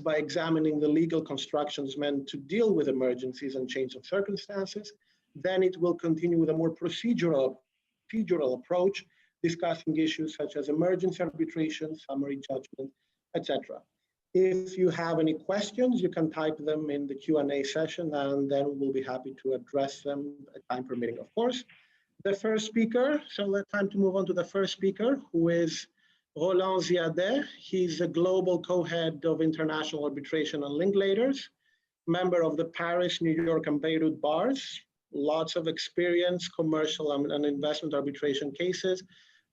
by examining the legal constructions meant to deal with emergencies and change of circumstances. Then it will continue with a more procedural approach, discussing issues such as emergency arbitration, summary judgment, etc. If you have any questions, you can type them in the Q&A session, and then we'll be happy to address them, time permitting, of course. The first speaker, so it's time to move on to the first speaker, who is Roland Ziader. He's a global co-head of international arbitration and Linklaters, member of the Paris, New York, and Beirut bars, lots of experience, commercial and investment arbitration cases,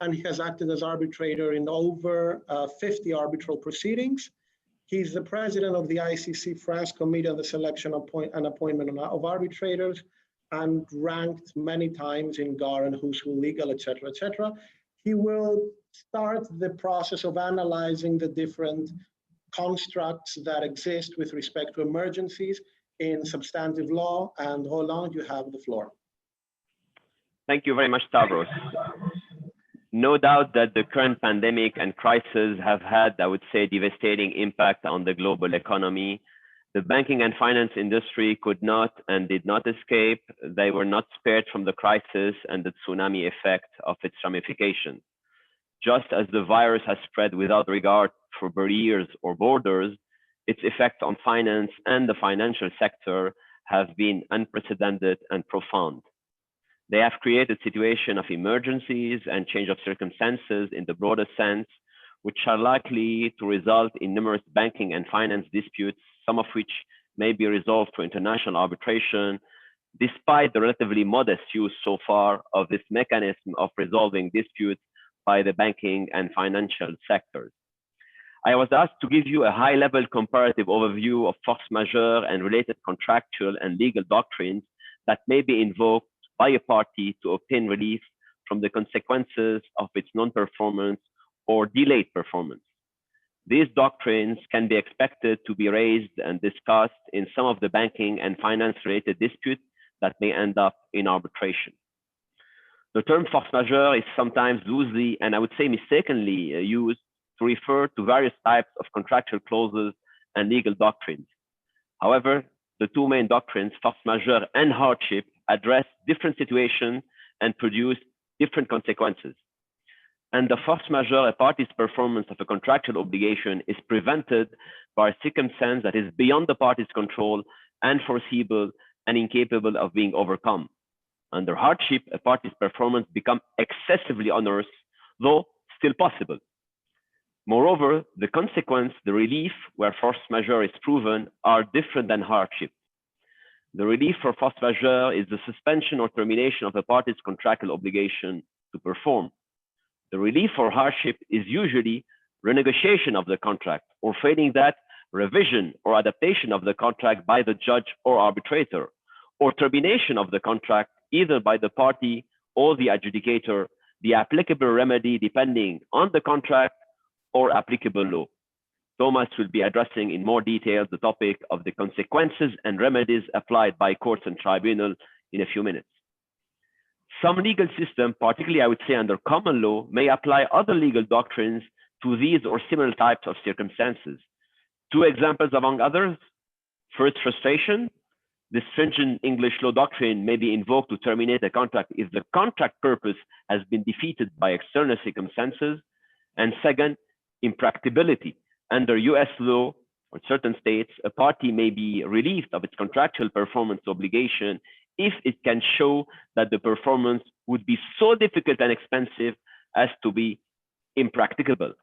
and he has acted as arbitrator in over 50 arbitral proceedings. He's the president of the ICC France Committee on the Selection and Appointment of Arbitrators, and ranked many times in GAR and Who's Who Legal, etc., etc. He will start the process of analyzing the different constructs that exist with respect to emergencies in substantive law. And Roland, you have the floor. Thank you very much, Stavros. No doubt that the current pandemic and crisis have had, I would say, devastating impact on the global economy. The banking and finance industry could not and did not escape. They were not spared from the crisis and the tsunami effect of its ramifications. Just as the virus has spread without regard for barriers or borders, its effects on finance and the financial sector have been unprecedented and profound. They have created a situation of emergencies and change of circumstances in the broader sense, which are likely to result in numerous banking and finance disputes, some of which may be resolved through international arbitration, despite the relatively modest use so far of this mechanism of resolving disputes by the banking and financial sectors. I was asked to give you a high-level comparative overview of force majeure and related contractual and legal doctrines that may be invoked by a party to obtain relief from the consequences of its non-performance or delayed performance. These doctrines can be expected to be raised and discussed in some of the banking and finance-related disputes that may end up in arbitration. The term force majeure is sometimes loosely and I would say mistakenly used to refer to various types of contractual clauses and legal doctrines. However, the two main doctrines, force majeure and hardship, address different situations and produce different consequences. And the force majeure, a party's performance of a contractual obligation, is prevented by a circumstance that is beyond the party's control, unforeseeable, and incapable of being overcome. Under hardship, a party's performance becomes excessively onerous, though still possible. Moreover, the consequence, the relief where force majeure is proven, are different than hardship. The relief for force majeure is the suspension or termination of a party's contractual obligation to perform. The relief for hardship is usually renegotiation of the contract, or failing that, revision or adaptation of the contract by the judge or arbitrator, or termination of the contract either by the party or the adjudicator, the applicable remedy depending on the contract or applicable law. Thomas will be addressing in more detail the topic of the consequences and remedies applied by courts and tribunals in a few minutes. Some legal systems, particularly I would say under common law, may apply other legal doctrines to these or similar types of circumstances. Two examples among others: first, frustration. This stringent English law doctrine may be invoked to terminate a contract if the contract purpose has been defeated by external circumstances. And second, impracticability. Under US law or certain states, a party may be relieved of its contractual performance obligation if it can show that the performance would be so difficult and expensive as to be impracticable.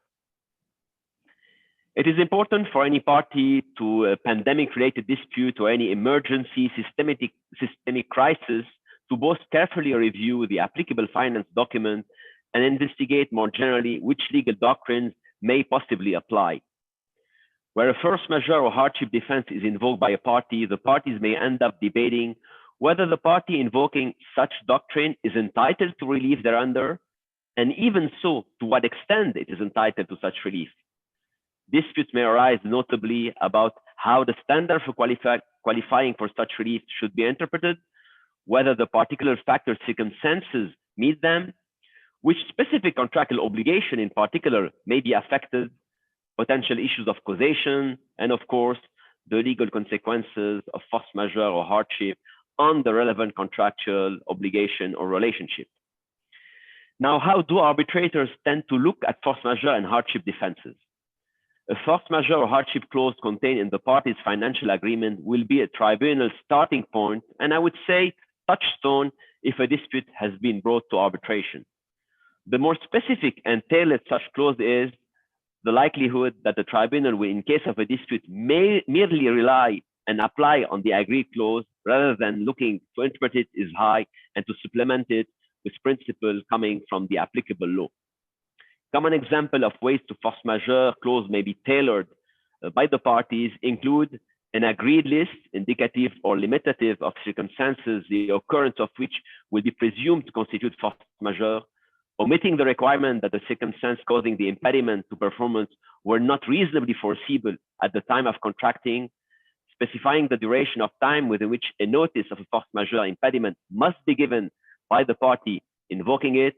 It is important for any party to a pandemic-related dispute or any emergency systemic crisis to both carefully review the applicable finance document and investigate more generally which legal doctrines may possibly apply. Where a force majeure or hardship defense is invoked by a party, the parties may end up debating whether the party invoking such doctrine is entitled to relief thereunder, and even so, to what extent it is entitled to such relief. Disputes may arise notably about how the standard for qualifying for such relief should be interpreted, whether the particular factor circumstances meet them, which specific contractual obligation in particular may be affected, potential issues of causation, and of course, the legal consequences of force majeure or hardship on the relevant contractual obligation or relationship. Now, how do arbitrators tend to look at force majeure and hardship defenses? A force majeure or hardship clause contained in the parties' financial agreement will be a tribunal starting point, and I would say touchstone if a dispute has been brought to arbitration. The more specific and tailored such clause is the likelihood that the tribunal will, in case of a dispute, may merely rely and apply on the agreed clause rather than looking to interpret it is high and to supplement it with principles coming from the applicable law. Common example of ways to force majeure clause may be tailored by the parties include an agreed list, indicative or limitative of circumstances, the occurrence of which will be presumed to constitute force majeure, omitting the requirement that the circumstances causing the impediment to performance were not reasonably foreseeable at the time of contracting, specifying the duration of time within which a notice of a force majeure impediment must be given by the party invoking it,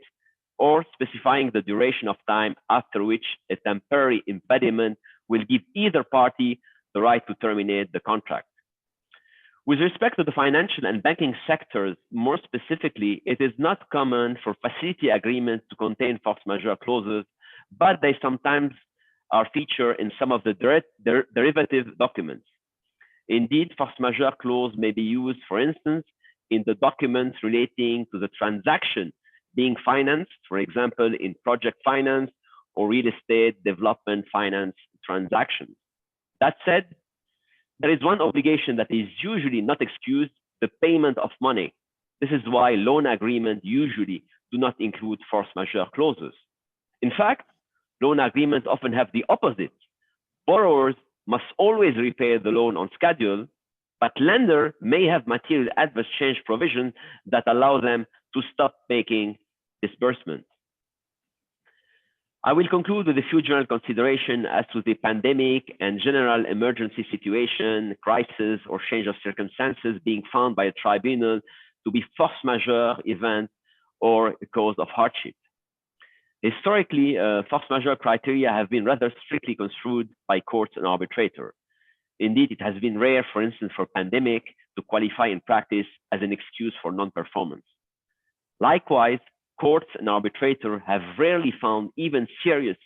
or specifying the duration of time after which a temporary impediment will give either party the right to terminate the contract. With respect to the financial and banking sectors, more specifically, it is not common for facility agreements to contain force majeure clauses, but they sometimes are featured in some of the derivative documents. Indeed, force majeure clause may be used, for instance, in the documents relating to the transaction being financed, for example, in project finance or real estate development finance transactions. That said, there is one obligation that is usually not excused, the payment of money. This is why loan agreements usually do not include force majeure clauses. In fact, loan agreements often have the opposite. Borrowers must always repay the loan on schedule, but lender may have material adverse change provisions that allow them to stop making disbursement. I will conclude with a few general considerations as to the pandemic and general emergency situation, crisis, or change of circumstances being found by a tribunal to be force majeure event or a cause of hardship. Historically, force majeure criteria have been rather strictly construed by courts and arbitrators. Indeed, it has been rare, for instance, for pandemic to qualify in practice as an excuse for non-performance. Likewise, courts and arbitrators have rarely found even serious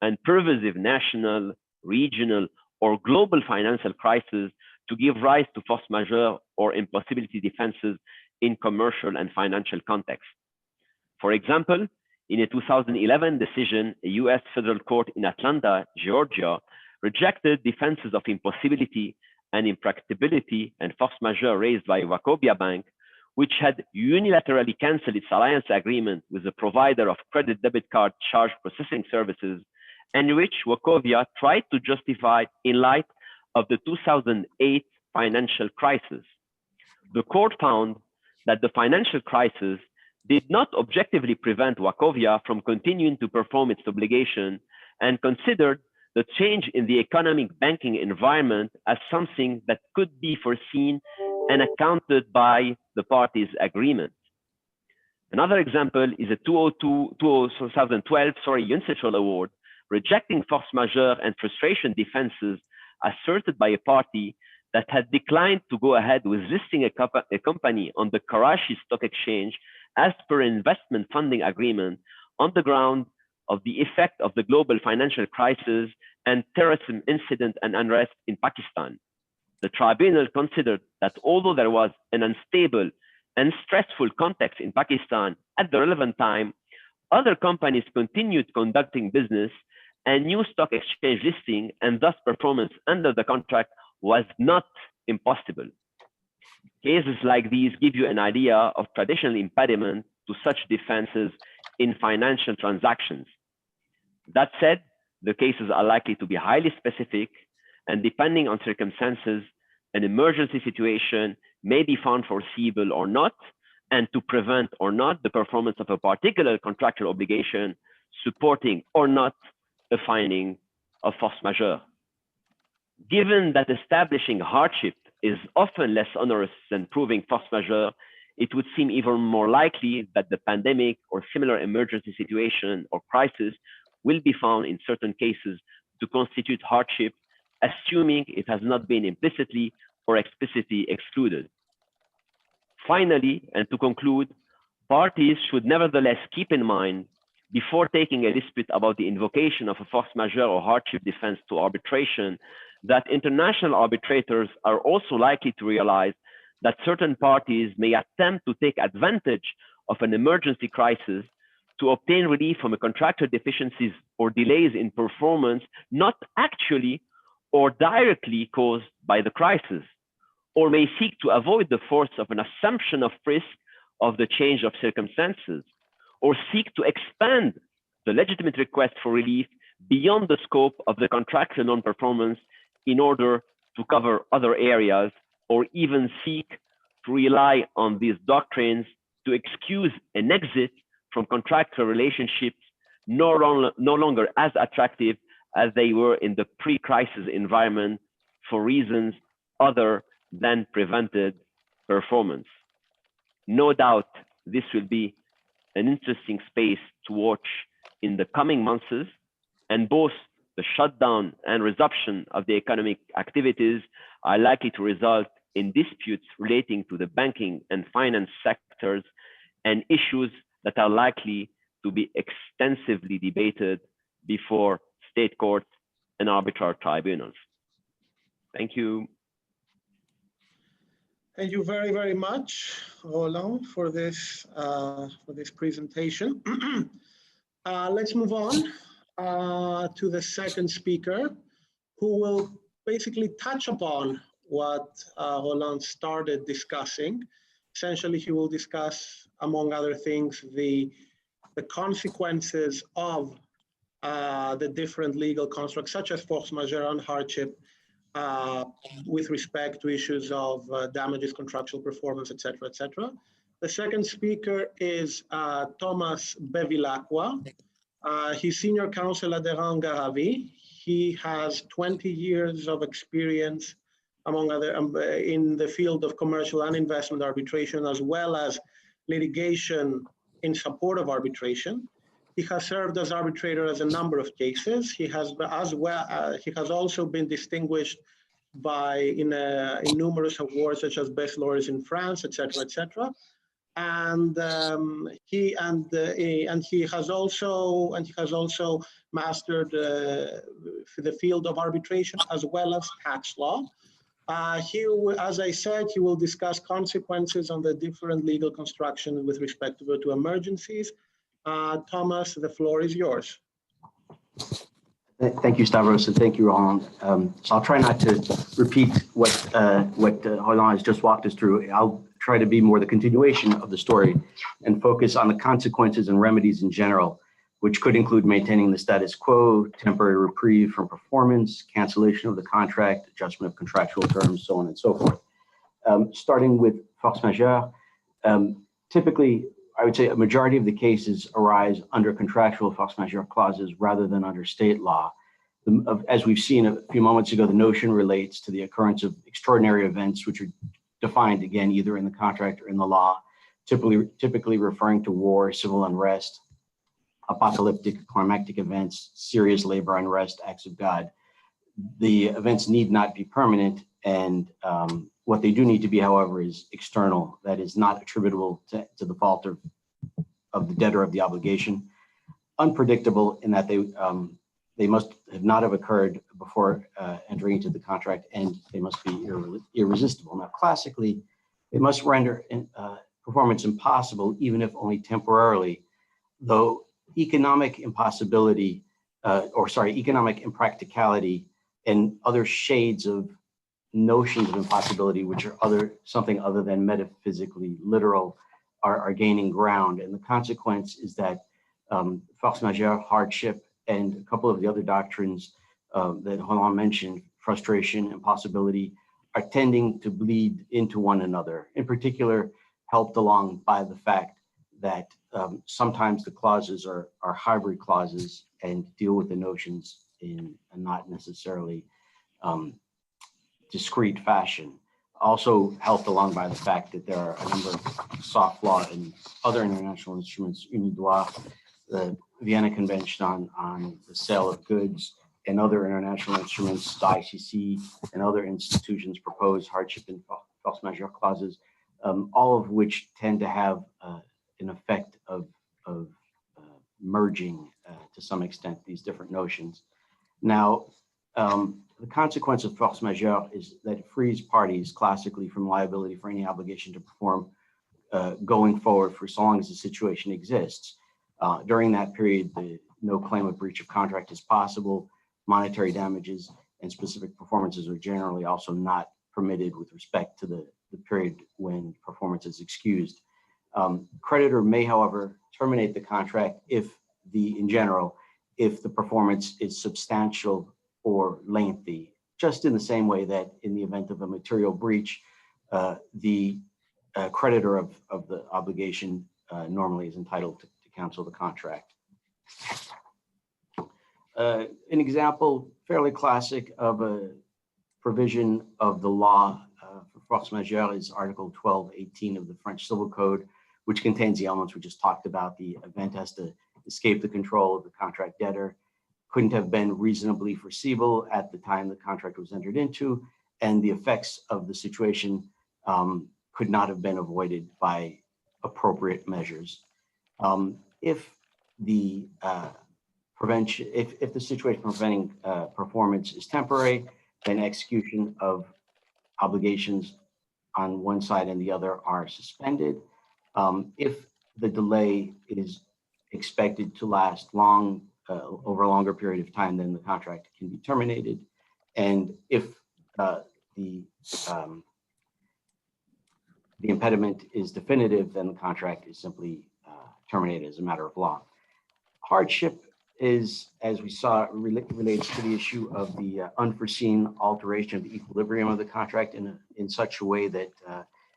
and pervasive national, regional, or global financial crises to give rise to force majeure or impossibility defenses in commercial and financial context. For example, in a 2011 decision, a US federal court in Atlanta, Georgia, rejected defenses of impossibility and impracticability and force majeure raised by Wachovia Bank, which had unilaterally canceled its alliance agreement with the provider of credit debit card charge processing services, and which Wachovia tried to justify in light of the 2008 financial crisis. The court found that the financial crisis did not objectively prevent Wachovia from continuing to perform its obligation and considered the change in the economic banking environment as something that could be foreseen and accounted by the parties' agreement. Another example is a 2012 UNCITRAL award rejecting force majeure and frustration defenses asserted by a party that had declined to go ahead with listing a company on the Karachi Stock Exchange as per an investment funding agreement on the ground of the effect of the global financial crisis and terrorism incident and unrest in Pakistan. The tribunal considered that although there was an unstable and stressful context in Pakistan at the relevant time, other companies continued conducting business and new stock exchange listing, and thus performance under the contract was not impossible. Cases like these give you an idea of traditional impediment to such defenses in financial transactions. That said, the cases are likely to be highly specific, and depending on circumstances, an emergency situation may be found foreseeable or not, and to prevent or not the performance of a particular contractual obligation, supporting or not a finding of force majeure. Given that establishing hardship is often less onerous than proving force majeure, it would seem even more likely that the pandemic or similar emergency situation or crisis will be found in certain cases to constitute hardship, assuming it has not been implicitly or explicitly excluded. Finally, and to conclude, parties should nevertheless keep in mind, before taking a dispute about the invocation of a force majeure or hardship defense to arbitration, that international arbitrators are also likely to realize that certain parties may attempt to take advantage of an emergency crisis to obtain relief from a contractor deficiencies or delays in performance not actually or directly caused by the crisis, or may seek to avoid the force of an assumption of risk of the change of circumstances, or seek to expand the legitimate request for relief beyond the scope of the contractual non-performance in order to cover other areas, or even seek to rely on these doctrines to excuse an exit from contractual relationships no longer as attractive as they were in the pre-crisis environment for reasons other than prevented performance. No doubt this will be an interesting space to watch in the coming months, and both the shutdown and resumption of the economic activities are likely to result in disputes relating to the banking and finance sectors and issues that are likely to be extensively debated before state courts and arbitral tribunals. Thank you. Thank you very, very much, Roland, for this presentation. Let's move on to the second speaker, who will basically touch upon what Roland started discussing. Essentially, he will discuss, among other things, the consequences of the different legal constructs, such as force majeure and hardship, with respect to issues of damages, contractual performance, etc., etc. The second speaker is Thomas Bevilacqua. He's senior counsel at the Garavi. He has 20 years of experience, among other, in the field of commercial and investment arbitration, as well as litigation in support of arbitration. He has served as arbitrator as a number of cases. He has also been distinguished in numerous awards, such as Best Lawyers in France, etc., etc. And he has also mastered the field of arbitration as well as tax law. As I said, he will discuss consequences on the different legal construction with respect to emergencies. Thomas, the floor is yours. Thank you, Stavros, and thank you, Roland. So I'll try not to repeat what Roland has just walked us through. I'll try to be more the continuation of the story and focus on the consequences and remedies in general, which could include maintaining the status quo, temporary reprieve from performance, cancellation of the contract, adjustment of contractual terms, so on and so forth. Starting with force majeure, typically, I would say a majority of the cases arise under contractual force majeure clauses rather than under state law. As we've seen a few moments ago, the notion relates to the occurrence of extraordinary events, which are defined again either in the contract or in the law, typically referring to war, civil unrest, apocalyptic, climactic events, serious labor unrest, acts of God. The events need not be permanent, and what they do need to be, however, is external, that is not attributable to the fault of the debtor of the obligation, unpredictable in that they must not have occurred before entering into the contract, and they must be irresistible. Now, classically, they must render performance impossible, even if only temporarily, though economic impossibility, economic impracticality and other shades of notions of impossibility, which are something other than metaphysically literal, are gaining ground. And the consequence is that force majeure, hardship, and a couple of the other doctrines that Roland mentioned, frustration, impossibility, are tending to bleed into one another. In particular, helped along by the fact that sometimes the clauses are hybrid clauses and deal with the notions in a not necessarily discrete fashion. Also helped along by the fact that there are a number of soft law and other international instruments, Unidroit, the Vienna Convention on the sale of goods, and other international instruments, the ICC and other institutions propose hardship and force majeure clauses, all of which tend to have an effect of merging to some extent these different notions. Now, the consequence of force majeure is that it frees parties classically from liability for any obligation to perform going forward for so long as the situation exists. During that period, no claim of breach of contract is possible. Monetary damages and specific performances are generally also not permitted with respect to the period when performance is excused. Creditor may, however, terminate the contract in general, if the performance is substantial or lengthy, just in the same way that in the event of a material breach, the creditor of the obligation normally is entitled to cancel the contract. An example, fairly classic of a provision of the law for force majeure is Article 1218 of the French Civil Code, which contains the elements we just talked about. The event has to escape the control of the contract debtor, couldn't have been reasonably foreseeable at the time the contract was entered into, and the effects of the situation could not have been avoided by appropriate measures. If the situation preventing performance is temporary, then execution of obligations on one side and the other are suspended. If the delay is expected to last over a longer period of time, then the contract can be terminated. And if the impediment is definitive, then the contract is simply terminated as a matter of law. Hardship is, as we saw, relates to the issue of the unforeseen alteration of the equilibrium of the contract in such a way that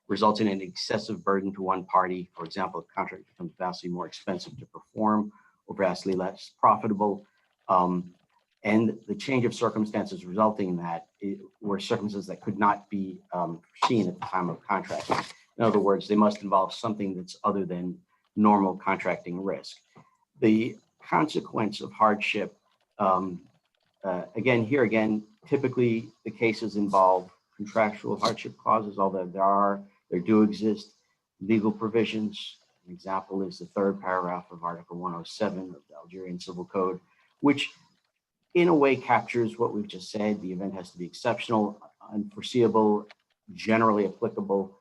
results in an excessive burden to one party. For example, the contract becomes vastly more expensive to perform or vastly less profitable. And the change of circumstances resulting in that were circumstances that could not be foreseen at the time of contract. In other words, they must involve something that's other than normal contracting risk. The consequence of hardship, again, typically the cases involve contractual hardship clauses, although there do exist legal provisions. An example is the third paragraph of Article 107 of the Algerian Civil Code, which in a way captures what we've just said. The event has to be exceptional, unforeseeable, generally applicable,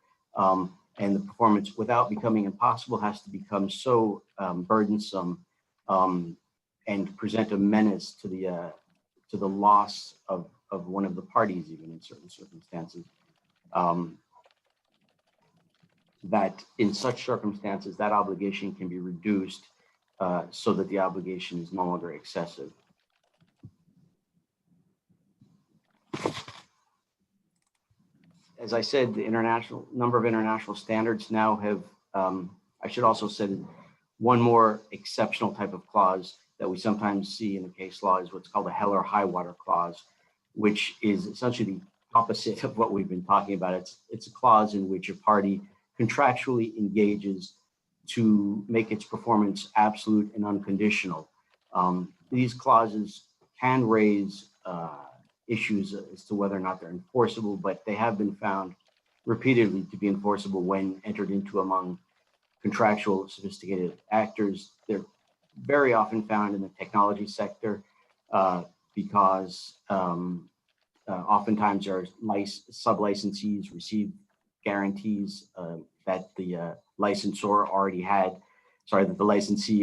and the performance, without becoming impossible, has to become so burdensome and present a menace to the loss of one of the parties, even in certain circumstances. That in such circumstances, that obligation can be reduced so that the obligation is no longer excessive. As I said, the number of international standards now have, I should also say, one more exceptional type of clause that we sometimes see in the case law is what's called a hell or high water clause, which is essentially the opposite of what we've been talking about. It's a clause in which a party contractually engages to make its performance absolute and unconditional. These clauses can raise issues as to whether or not they're enforceable, but they have been found repeatedly to be enforceable when entered into among contractual sophisticated actors. They're very often found in the technology sector because oftentimes our sub-licensees receive guarantees that the licensee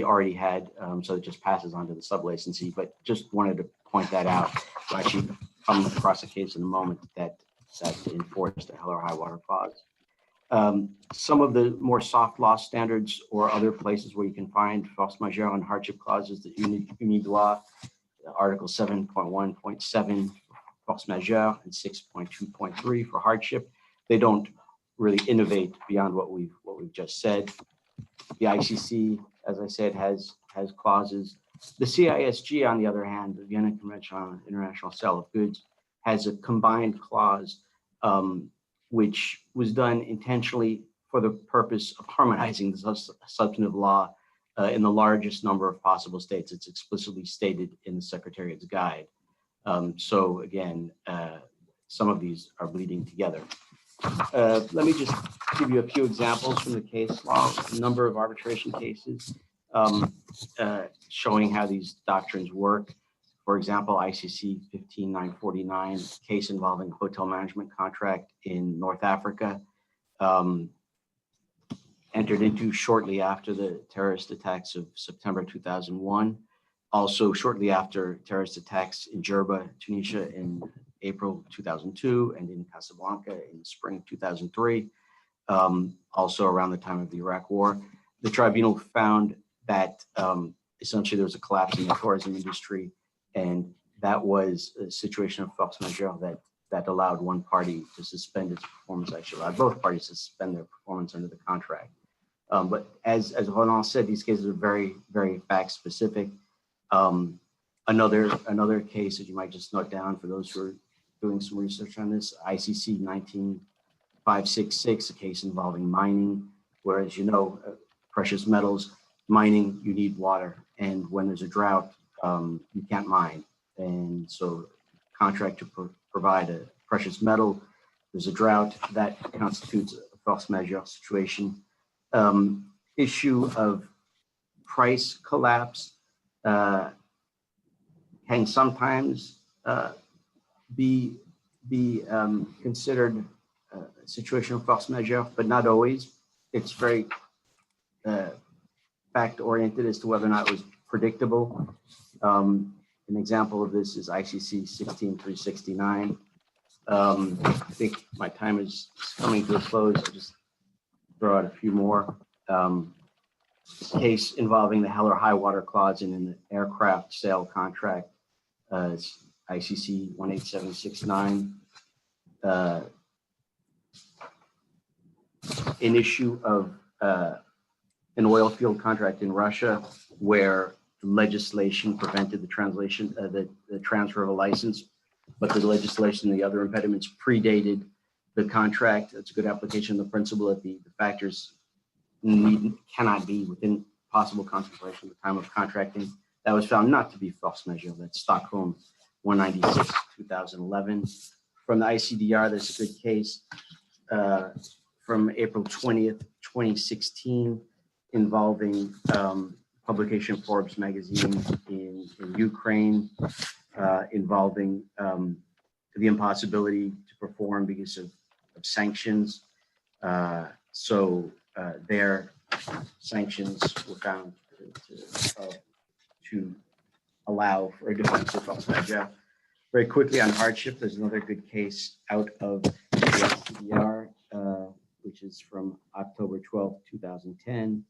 already had, so it just passes on to the sub-licensee. But just wanted to point that out. We'll actually come across a case in a moment that enforced the hell or high water clause. Some of the more soft law standards or other places where you can find force majeure and hardship clauses, the Unidroit, Article 7.1.7 force majeure and 6.2.3 for hardship. They don't really innovate beyond what we've just said. The ICC, as I said, has clauses. The CISG, on the other hand, the Vienna Convention on International Sale of Goods, has a combined clause which was done intentionally for the purpose of harmonizing the substantive law in the largest number of possible states. It's explicitly stated in the Secretariat's guide. So again, some of these are bleeding together. Let me just give you a few examples from the case law, a number of arbitration cases showing how these doctrines work. For example, ICC 15949, case involving a hotel management contract in North Africa, entered into shortly after the terrorist attacks of September 2001. Also shortly after terrorist attacks in Gerba, Tunisia in April 2002, and in Casablanca in the spring of 2003, also around the time of the Iraq War. The tribunal found that essentially there was a collapse in the tourism industry, and that was a situation of force majeure that allowed one party to suspend its performance, actually allowed both parties to suspend their performance under the contract. But as Roland said, these cases are very, very fact specific. Another case that you might just note down for those who are doing some research on this, ICC 19566, a case involving mining, where, as you know, precious metals, mining, you need water. And when there's a drought, you can't mine. And so contract to provide a precious metal, there's a drought, that constitutes a force majeure situation. Issue of price collapse can sometimes be considered a situation of force majeure, but not always. It's very fact-oriented as to whether or not it was predictable. An example of this is ICC 16369. I think my time is coming to a close. I'll just throw out a few more. Case involving the hell or high water clause in an aircraft sale contract, ICC 18769. An issue of an oil field contract in Russia where legislation prevented the transfer of a license, but the legislation and the other impediments predated the contract. That's a good application of the principle that the factors cannot be within possible contemplation at the time of contracting. That was found not to be force majeure. That's Stockholm 196, 2011. From the Icdr, there's a good case from April 20th, 2016, involving publication of Forbes magazine in Ukraine, involving the impossibility to perform because of sanctions. Their sanctions were found to allow for a defense of force majeure. Very quickly on hardship, there's another good case out of the Icdr, which is from October 12th, 2010.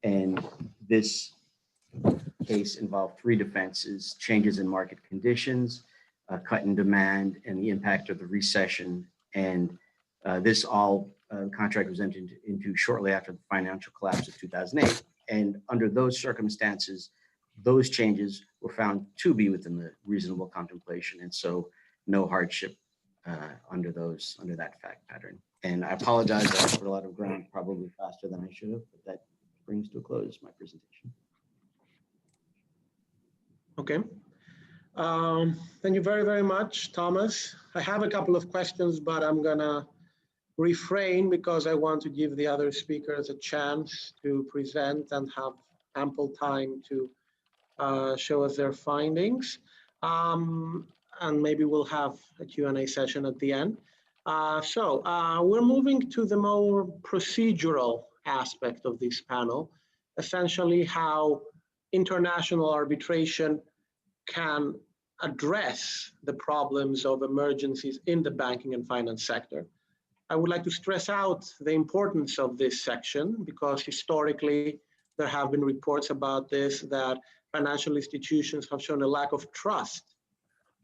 And this case involved three defenses: changes in market conditions, cut in demand, and the impact of the recession. And this all contract was entered into shortly after the financial collapse of 2008. And under those circumstances, those changes were found to be within the reasonable contemplation. And so no hardship under that fact pattern. And I apologize, I covered a lot of ground probably faster than I should have, but that brings to a close my presentation. Okay. Thank you very, very much, Thomas. I have a couple of questions, but I'm gonna refrain because I want to give the other speakers a chance to present and have ample time to show us their findings. And maybe we'll have a Q&A session at the end. We're moving to the more procedural aspect of this panel, essentially how international arbitration can address the problems of emergencies in the banking and finance sector. I would like to stress out the importance of this section because historically there have been reports about this, that financial institutions have shown a lack of trust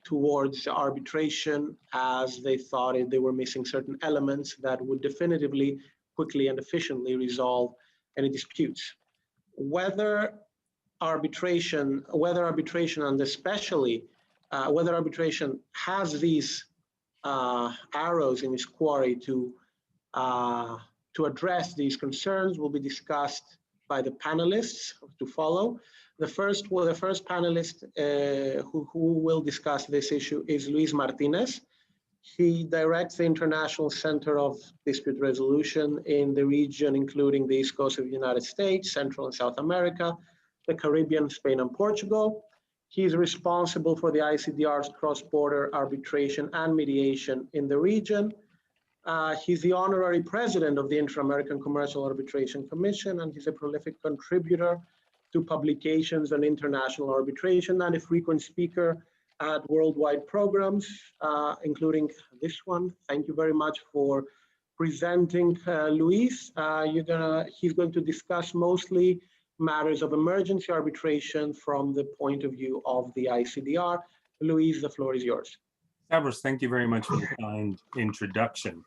towards arbitration as they thought they were missing certain elements that would definitively, quickly and efficiently resolve any disputes. Whether arbitration and especially whether arbitration has these arrows in its quarry to address these concerns will be discussed by the panelists to follow. The first panelist who will discuss this issue is Luis Martinez. He directs the International Center of Dispute Resolution in the region, including the East Coast of the United States, Central and South America, the Caribbean, Spain, and Portugal. He's responsible for the ICDR's cross-border arbitration and mediation in the region. He's the honorary president of the Inter-American Commercial Arbitration Commission, and he's a prolific contributor to publications on international arbitration and a frequent speaker at worldwide programs, including this one. Thank you very much for presenting, Luis. He's going to discuss mostly matters of emergency arbitration from the point of view of the ICDR. Luis, the floor is yours. Stavros, thank you very much for the kind introduction.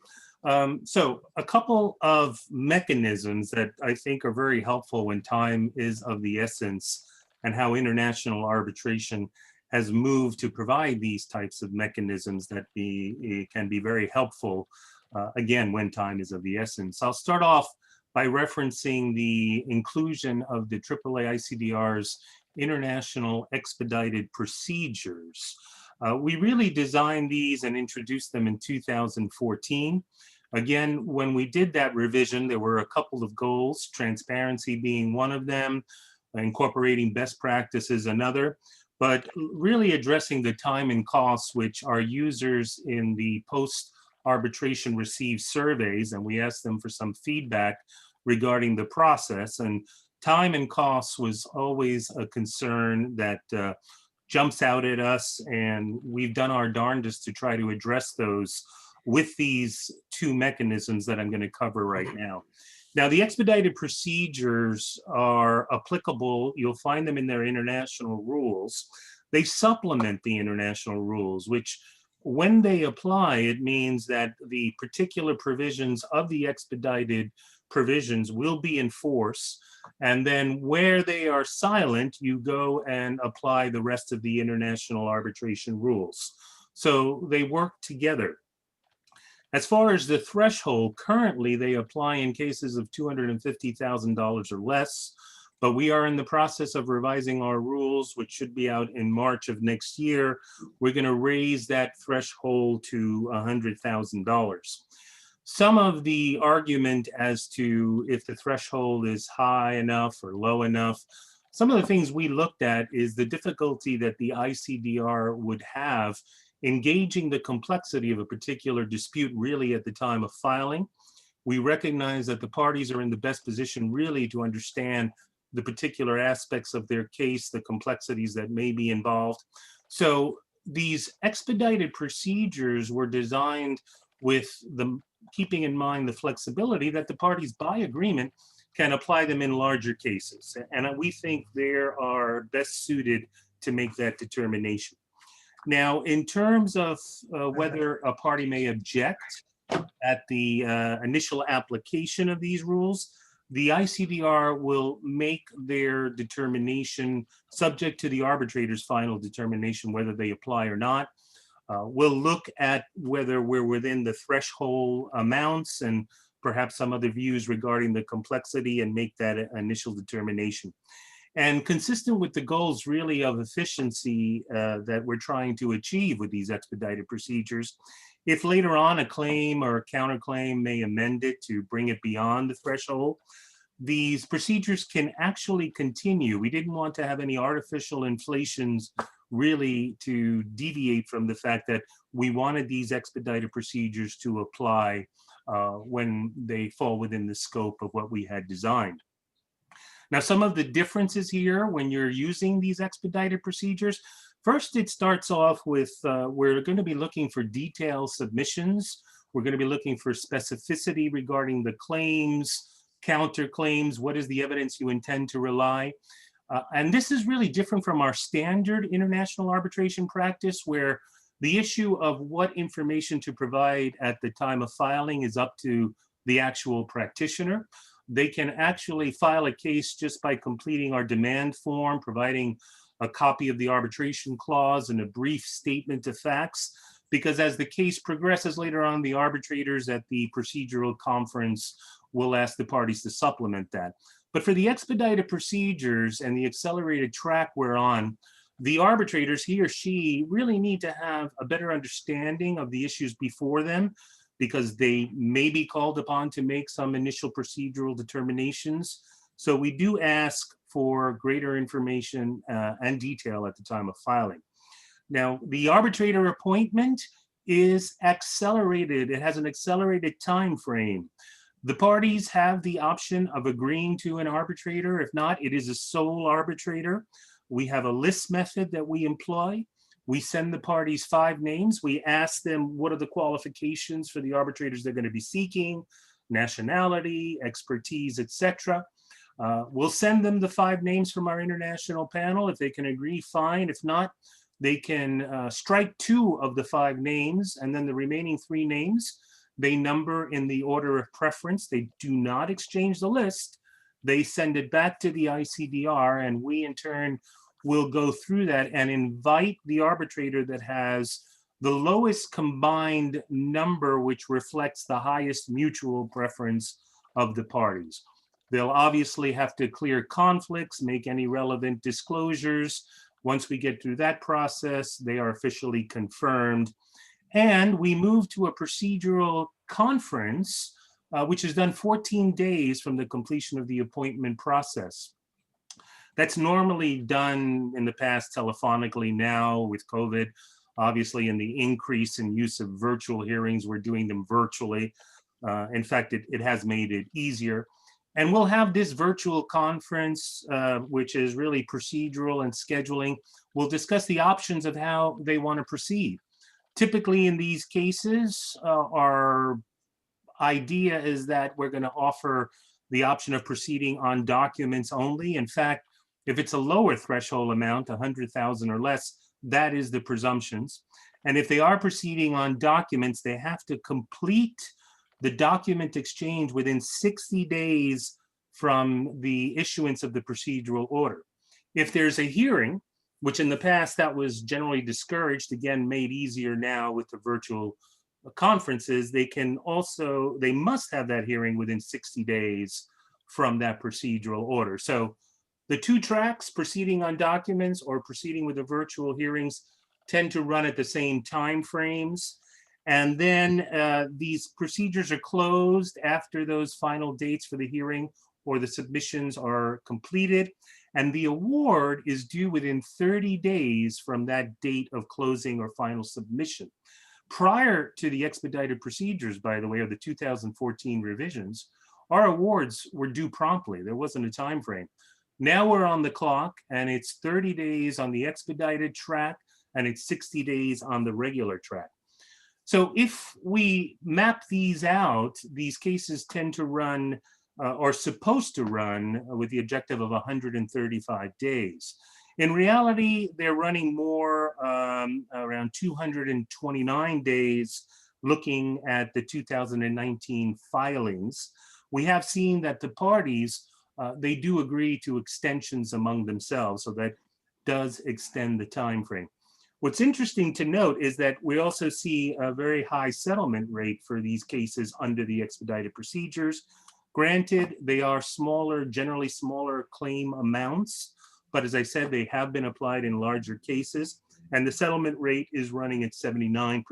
So a couple of mechanisms that I think are very helpful when time is of the essence, and how international arbitration has moved to provide these types of mechanisms that can be very helpful, again, when time is of the essence. I'll start off by referencing the inclusion of the AAA ICDR's International Expedited Procedures. We really designed these and introduced them in 2014. Again, when we did that revision, there were a couple of goals, transparency being one of them, incorporating best practices another, but really addressing the time and costs which our users in the post-arbitration receive surveys, and we asked them for some feedback regarding the process. And time and costs was always a concern that jumps out at us, and we've done our darndest to try to address those with these two mechanisms that I'm going to cover right now. Now, the expedited procedures are applicable. You'll find them in their international rules. They supplement the international rules, which when they apply, it means that the particular provisions of the expedited provisions will be in force. And then where they are silent, you go and apply the rest of the international arbitration rules. So they work together. As far as the threshold, currently they apply in cases of $250,000 or less, but we are in the process of revising our rules, which should be out in March of next year. We're going to raise that threshold to $100,000. Some of the argument as to if the threshold is high enough or low enough, some of the things we looked at is the difficulty that the ICDR would have engaging the complexity of a particular dispute really at the time of filing. We recognize that the parties are in the best position really to understand the particular aspects of their case, the complexities that may be involved. So these expedited procedures were designed with the keeping in mind the flexibility that the parties by agreement can apply them in larger cases. And we think they are best suited to make that determination. Now, in terms of whether a party may object at the initial application of these rules, the ICDR will make their determination subject to the arbitrator's final determination whether they apply or not. We'll look at whether we're within the threshold amounts and perhaps some other views regarding the complexity and make that initial determination. And consistent with the goals really of efficiency that we're trying to achieve with these expedited procedures, if later on a claim or a counterclaim may amend it to bring it beyond the threshold, these procedures can actually continue. We didn't want to have any artificial inflations really to deviate from the fact that we wanted these expedited procedures to apply when they fall within the scope of what we had designed. Now, some of the differences here when you're using these expedited procedures, first it starts off with, we're going to be looking for detailed submissions. We're going to be looking for specificity regarding the claims, counterclaims, what is the evidence you intend to rely. And this is really different from our standard international arbitration practice, where the issue of what information to provide at the time of filing is up to the actual practitioner. They can actually file a case just by completing our demand form, providing a copy of the arbitration clause and a brief statement of facts, because as the case progresses later on, the arbitrators at the procedural conference will ask the parties to supplement that. But for the expedited procedures and the accelerated track we're on, the arbitrators, he or she, really need to have a better understanding of the issues before them, because they may be called upon to make some initial procedural determinations. So we do ask for greater information and detail at the time of filing. Now, the arbitrator appointment is accelerated. It has an accelerated time frame. The parties have the option of agreeing to an arbitrator. If not, it is a sole arbitrator. We have a list method that we employ. We send the parties 5 names. We ask them what are the qualifications for the arbitrators they're going to be seeking, nationality, expertise, etc. We'll send them the 5 names from our international panel. If they can agree, fine. If not, they can strike 2 of the 5 names, and then the remaining 3 names, they number in the order of preference. They do not exchange the list. They send it back to the Icdr, and we in turn will go through that and invite the arbitrator that has the lowest combined number, which reflects the highest mutual preference of the parties. They'll obviously have to clear conflicts, make any relevant disclosures. Once we get through that process, they are officially confirmed. And we move to a procedural conference, which is done 14 days from the completion of the appointment process. That's normally done in the past telephonically. Now with COVID, obviously, in the increase in use of virtual hearings, we're doing them virtually. In fact, it has made it easier. And we'll have this virtual conference, which is really procedural and scheduling. We'll discuss the options of how they want to proceed. Typically in these cases, our idea is that we're going to offer the option of proceeding on documents only. In fact, if it's a lower threshold amount, 100,000 or less, that is the presumptions. And if they are proceeding on documents, they have to complete the document exchange within 60 days from the issuance of the procedural order. If there's a hearing, which in the past that was generally discouraged, again, made easier now with the virtual conferences, they must have that hearing within 60 days from that procedural order. So the 2 tracks, proceeding on documents or proceeding with the virtual hearings, tend to run at the same time frames. And then these procedures are closed after those final dates for the hearing or the submissions are completed. And the award is due within 30 days from that date of closing or final submission. Prior to the expedited procedures, by the way, of the 2014 revisions, our awards were due promptly. There wasn't a time frame. Now we're on the clock, and it's 30 days on the expedited track, and it's 60 days on the regular track. So if we map these out, these cases tend to run, or supposed to run, with the objective of 135 days. In reality, they're running more around 229 days, looking at the 2019 filings. We have seen that the parties, they do agree to extensions among themselves, so that does extend the time frame. What's interesting to note is that we also see a very high settlement rate for these cases under the expedited procedures. Granted, they are smaller, generally smaller claim amounts, but as I said, they have been applied in larger cases, and the settlement rate is running at 79%.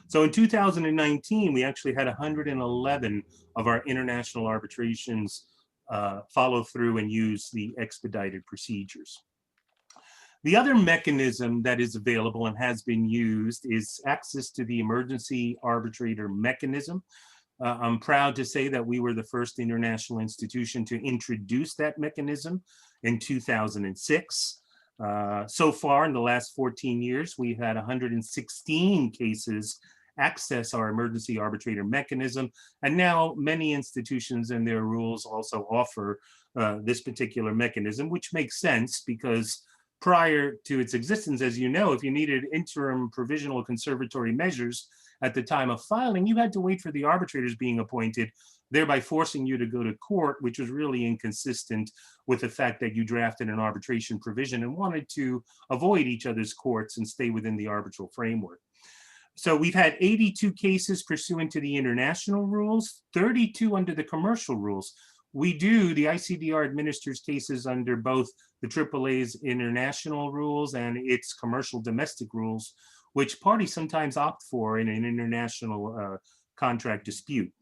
So in 2019, we actually had 111 of our international arbitrations follow through and use the expedited procedures. The other mechanism that is available and has been used is access to the emergency arbitrator mechanism. I'm proud to say that we were the first international institution to introduce that mechanism in 2006. So far in the last 14 years, we've had 116 cases access our emergency arbitrator mechanism. And now many institutions and their rules also offer this particular mechanism, which makes sense because prior to its existence, as you know, if you needed interim provisional conservatory measures at the time of filing, you had to wait for the arbitrators being appointed, thereby forcing you to go to court, which was really inconsistent with the fact that you drafted an arbitration provision and wanted to avoid each other's courts and stay within the arbitral framework. So we've had 82 cases pursuant to the international rules, 32 under the commercial rules. The ICDR administers cases under both the AAA's international rules and its commercial domestic rules, which parties sometimes opt for in an international contract dispute.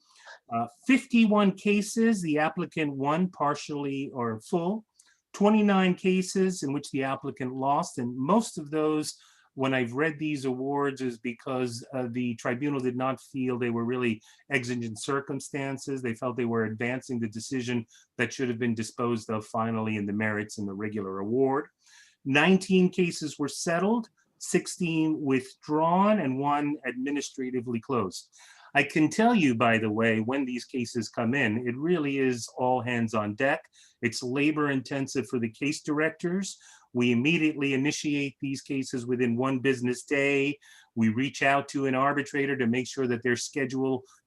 51 cases, the applicant won partially or full, 29 cases in which the applicant lost, and most of those, when I've read these awards, is because the tribunal did not feel they were really exigent circumstances. They felt they were advancing the decision that should have been disposed of finally in the merits in the regular award. 19 cases were settled, 16 withdrawn, and 1 administratively closed. I can tell you, by the way, when these cases come in, it really is all hands on deck. It's labor intensive for the case directors. We immediately initiate these cases within 1 business day. We reach out to an arbitrator to make sure that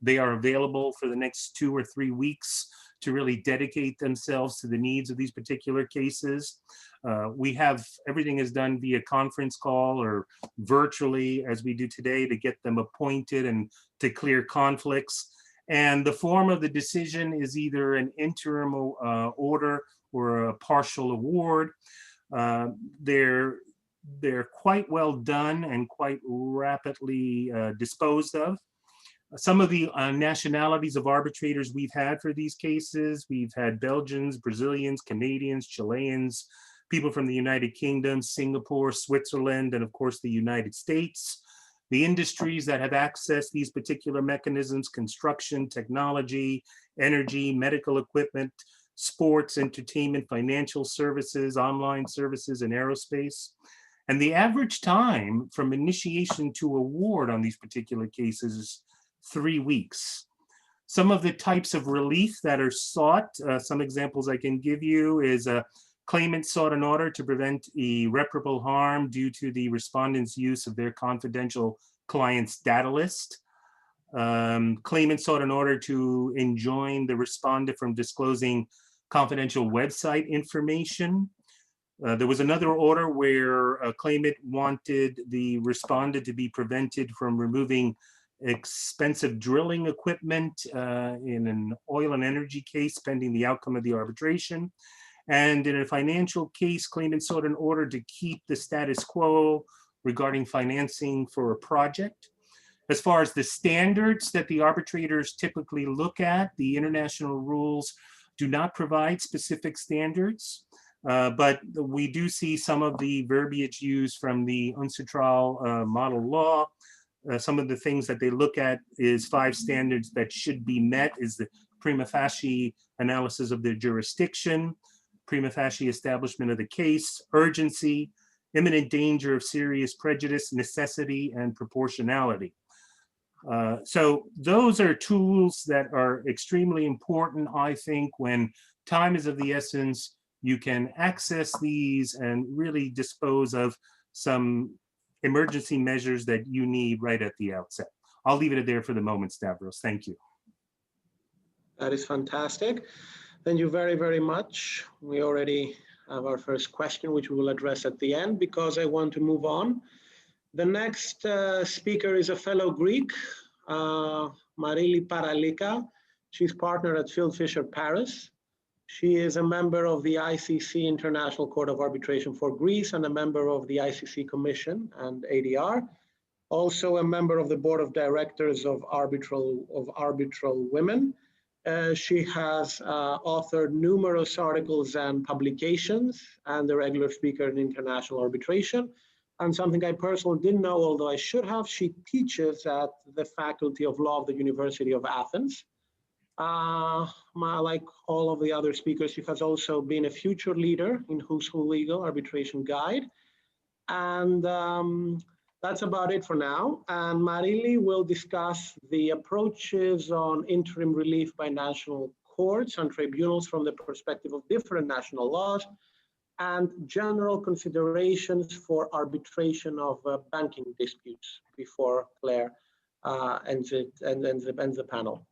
they are available for the next 2 or 3 weeks to really dedicate themselves to the needs of these particular cases. Everything is done via conference call or virtually, as we do today, to get them appointed and to clear conflicts. And the form of the decision is either an interim order or a partial award. They're quite well done and quite rapidly disposed of. Some of the nationalities of arbitrators we've had for these cases, we've had Belgians, Brazilians, Canadians, Chileans, people from the United Kingdom, Singapore, Switzerland, and of course the United States. The industries that have accessed these particular mechanisms: construction, technology, energy, medical equipment, sports, entertainment, financial services, online services, and aerospace. And the average time from initiation to award on these particular cases is 3 weeks. Some of the types of relief that are sought, some examples I can give you is a claimant sought an order to prevent irreparable harm due to the respondent's use of their confidential client's data list. Claimant sought an order to enjoin the respondent from disclosing confidential website information. There was another order where a claimant wanted the respondent to be prevented from removing expensive drilling equipment in an oil and energy case pending the outcome of the arbitration. And in a financial case, claimant sought an order to keep the status quo regarding financing for a project. As far as the standards that the arbitrators typically look at, the international rules do not provide specific standards, but we do see some of the verbiage used from the UNCITRAL model law. Some of the things that they look at is 5 standards that should be met is the prima facie analysis of the jurisdiction, prima facie establishment of the case, urgency, imminent danger of serious prejudice, necessity, and proportionality. So those are tools that are extremely important, I think, when time is of the essence. You can access these and really dispose of some emergency measures that you need right at the outset. I'll leave it there for the moment, Stavros. Thank you. That is fantastic. Thank you very, very much. We already have our first question, which we will address at the end because I want to move on. The next speaker is a fellow Greek, Marili Paralika. She's partner at Field Fisher Paris. She is a member of the ICC International Court of Arbitration for Greece and a member of the ICC Commission and ADR. Also a member of the Board of Directors of Arbitral Women. She has authored numerous articles and publications and a regular speaker in international arbitration. And something I personally didn't know, although I should have, she teaches at the Faculty of Law of the University of Athens. Like all of the other speakers, she has also been a future leader in Who's Who Legal Arbitration Guide. And that's about it for now. And Marili will discuss the approaches on interim relief by national courts and tribunals from the perspective of different national laws and general considerations for arbitration of banking disputes before Claire ends the panel.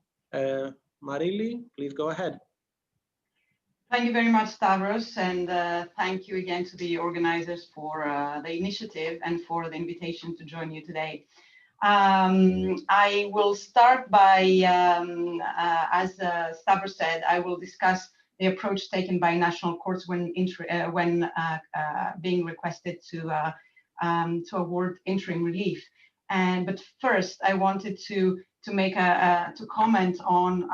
Marili, please go ahead. Thank you very much, Stavros, and thank you again to the organizers for the initiative and for the invitation to join you today. I will start by, as Stavros said, I will discuss the approach taken by national courts when being requested to award interim relief. But first, I wanted to comment on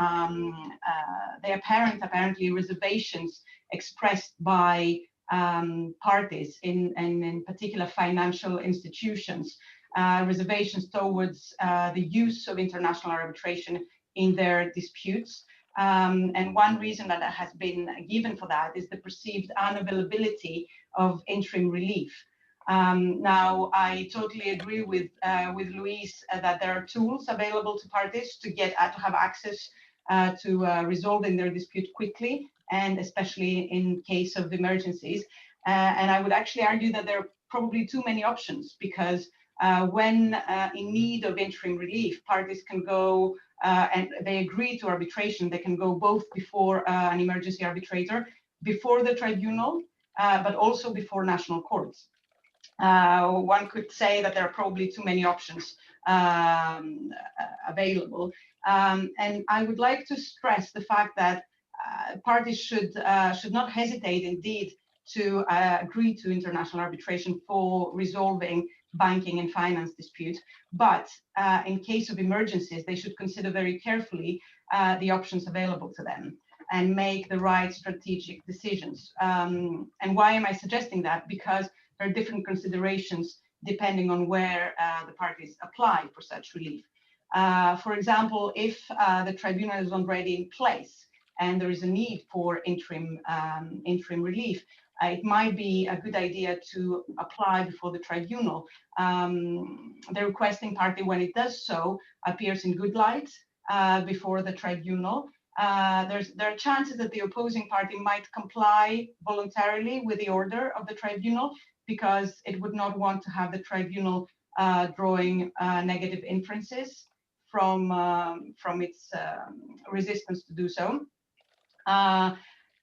the apparently reservations expressed by parties in particular financial institutions, reservations towards the use of international arbitration in their disputes. And one reason that has been given for that is the perceived unavailability of interim relief. Now, I totally agree with Luis that there are tools available to parties to have access to resolving their dispute quickly, and especially in case of emergencies. And I would actually argue that there are probably too many options, because when in need of interim relief, parties can go and they agree to arbitration. They can go both before an emergency arbitrator, before the tribunal, but also before national courts. One could say that there are probably too many options available. And I would like to stress the fact that parties should not hesitate, indeed, to agree to international arbitration for resolving banking and finance disputes. But in case of emergencies, they should consider very carefully the options available to them and make the right strategic decisions. And why am I suggesting that? Because there are different considerations depending on where the parties apply for such relief. For example, if the tribunal is already in place and there is a need for interim relief, it might be a good idea to apply before the tribunal. The requesting party, when it does so, appears in good light before the tribunal. There are chances that the opposing party might comply voluntarily with the order of the tribunal, because it would not want to have the tribunal drawing negative inferences from its resistance to do so.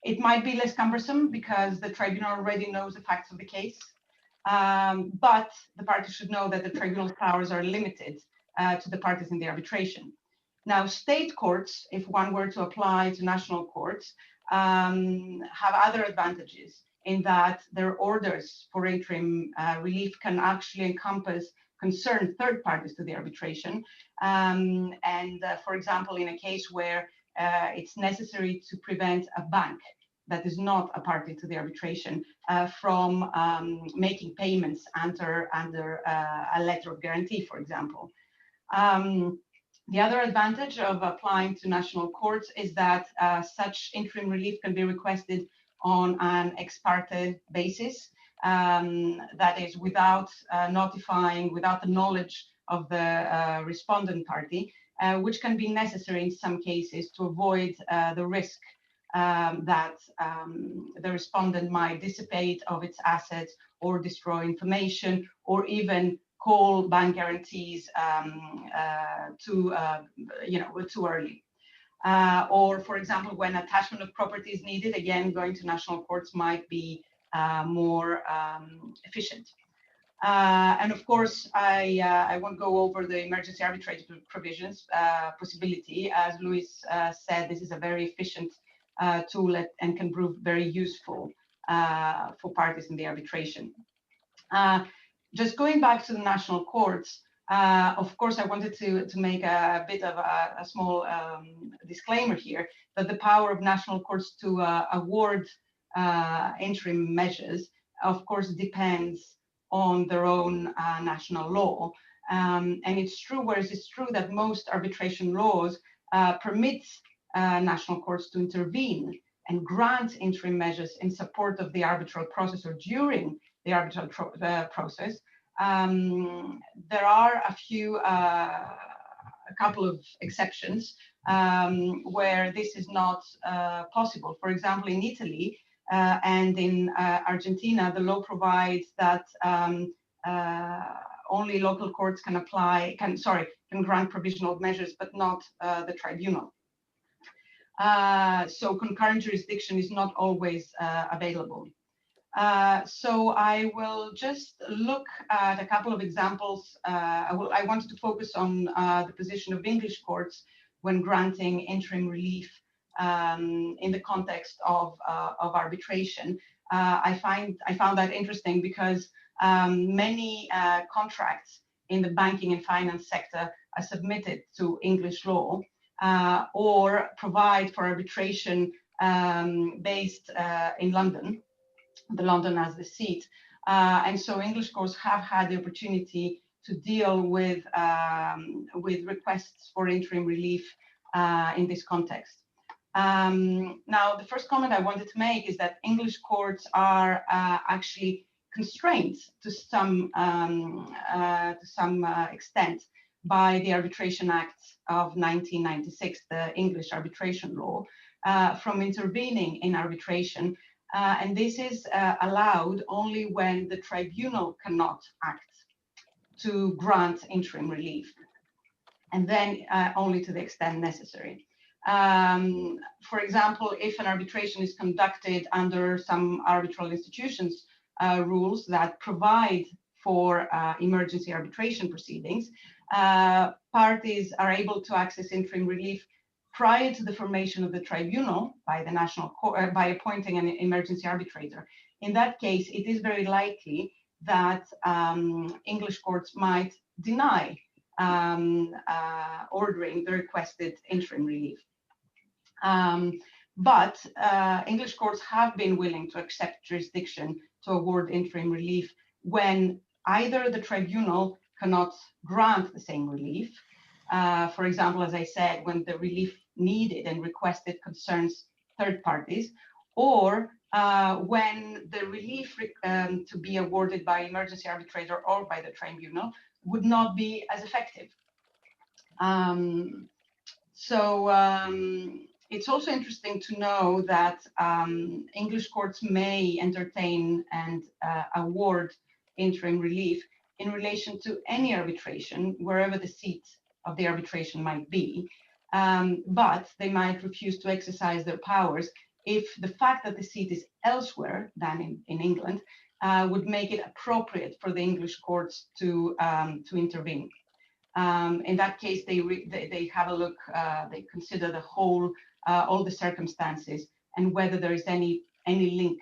It might be less cumbersome because the tribunal already knows the facts of the case, but the parties should know that the tribunal's powers are limited to the parties in the arbitration. Now, state courts, if one were to apply to national courts, have other advantages in that their orders for interim relief can actually encompass concerned third parties to the arbitration. For example, in a case where it's necessary to prevent a bank that is not a party to the arbitration from making payments under a letter of guarantee, for example. The other advantage of applying to national courts is that such interim relief can be requested on an ex parte basis, that is without notifying, without the knowledge of the respondent party, which can be necessary in some cases to avoid the risk that the respondent might dissipate of its assets or destroy information, or even call bank guarantees too early. Or, for example, when attachment of property is needed, again, going to national courts might be more efficient. And of course, I won't go over the emergency arbitration provisions possibility. As Luis said, this is a very efficient tool and can prove very useful for parties in the arbitration. Just going back to the national courts, of course, I wanted to make a bit of a small disclaimer here that the power of national courts to award interim measures, of course, depends on their own national law. And it's true, whereas it's true that most arbitration laws permit national courts to intervene and grant interim measures in support of the arbitral process or during the arbitral process. There are a couple of exceptions where this is not possible. For example, in Italy and in Argentina, the law provides that only local courts can grant provisional measures, but not the tribunal. So concurrent jurisdiction is not always available. So I will just look at a couple of examples. I wanted to focus on the position of English courts when granting interim relief in the context of arbitration. I found that interesting because many contracts in the banking and finance sector are submitted to English law or provide for arbitration based in London. The London as the seat, and so English courts have had the opportunity to deal with requests for interim relief in this context. Now, the first comment I wanted to make is that English courts are actually constrained to some extent by the Arbitration Act of 1996, the English arbitration law, from intervening in arbitration. And this is allowed only when the tribunal cannot act to grant interim relief, and then only to the extent necessary. For example, if an arbitration is conducted under some arbitral institutions rules that provide for emergency arbitration proceedings, parties are able to access interim relief prior to the formation of the tribunal by the national court, by appointing an emergency arbitrator. In that case, it is very likely that English courts might deny ordering the requested interim relief. But English courts have been willing to accept jurisdiction to award interim relief when either the tribunal cannot grant the same relief. For example, as I said, when the relief needed and requested concerns third parties, or when the relief to be awarded by emergency arbitrator or by the tribunal would not be as effective. It's also interesting to know that English courts may entertain and award interim relief in relation to any arbitration, wherever the seat of the arbitration might be, but they might refuse to exercise their powers if the fact that the seat is elsewhere than in England would make it appropriate for the English courts to intervene. In that case, they have a look, they consider the whole, all the circumstances and whether there is any link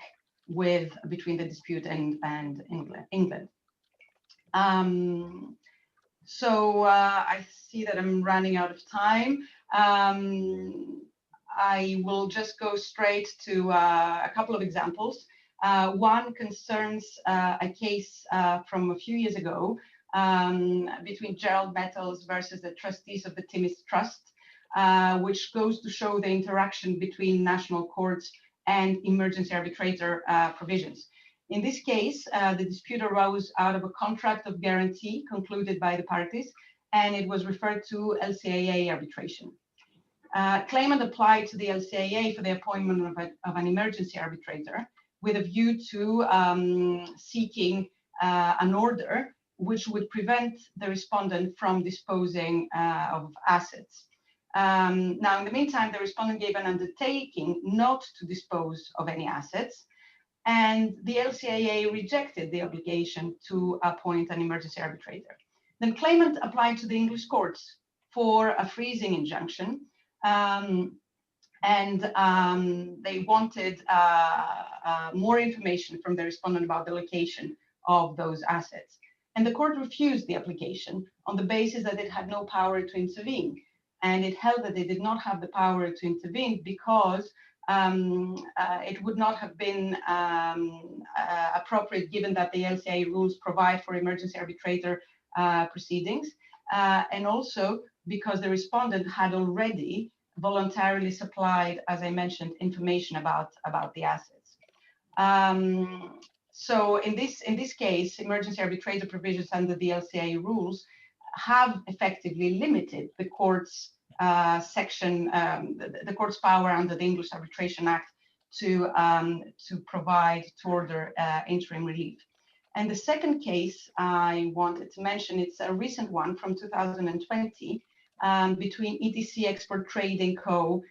between the dispute and England. I see that I'm running out of time. I will just go straight to a couple of examples. One concerns a case from a few years ago between Gerald Metals versus the trustees of the Timis Trust, which goes to show the interaction between national courts and emergency arbitrator provisions. In this case, the dispute arose out of a contract of guarantee concluded by the parties, and it was referred to LCAA arbitration. Claimant applied to the LCAA for the appointment of an emergency arbitrator with a view to seeking an order which would prevent the respondent from disposing of assets. Now, in the meantime, the respondent gave an undertaking not to dispose of any assets, and the LCAA rejected the obligation to appoint an emergency arbitrator. Then claimant applied to the English courts for a freezing injunction, and they wanted more information from the respondent about the location of those assets. And the court refused the application on the basis that it had no power to intervene. And it held that they did not have the power to intervene because it would not have been appropriate given that the LCA rules provide for emergency arbitrator proceedings, and also because the respondent had already voluntarily supplied, as I mentioned, information about the assets. So in this case, emergency arbitrator provisions under the LCA rules have effectively limited the court's the court's power under the English Arbitration Act to order interim relief. And the second case I wanted to mention, it's a recent one from 2020 between ETC Export Trading Co.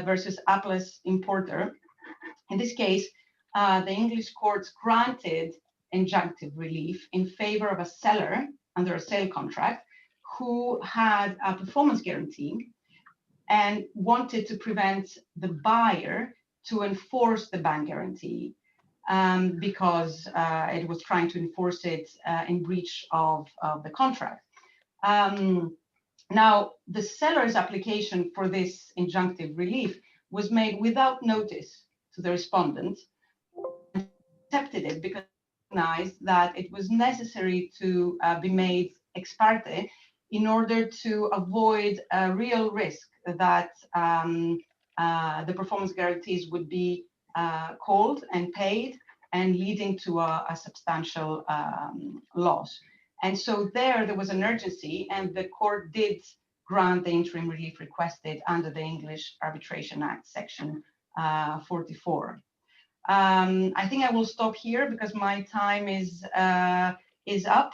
Versus Apples Importer. In this case, the English courts granted injunctive relief in favor of a seller under a sale contract who had a performance guarantee and wanted to prevent the buyer to enforce the bank guarantee because it was trying to enforce it in breach of the contract. Now, the seller's application for this injunctive relief was made without notice to the respondent, accepted it because it recognized that it was necessary to be made ex parte in order to avoid a real risk that the performance guarantees would be called and paid and leading to a substantial loss. And so there was an urgency, and the court did grant the interim relief requested under the English Arbitration Act, section 44. I think I will stop here because my time is up.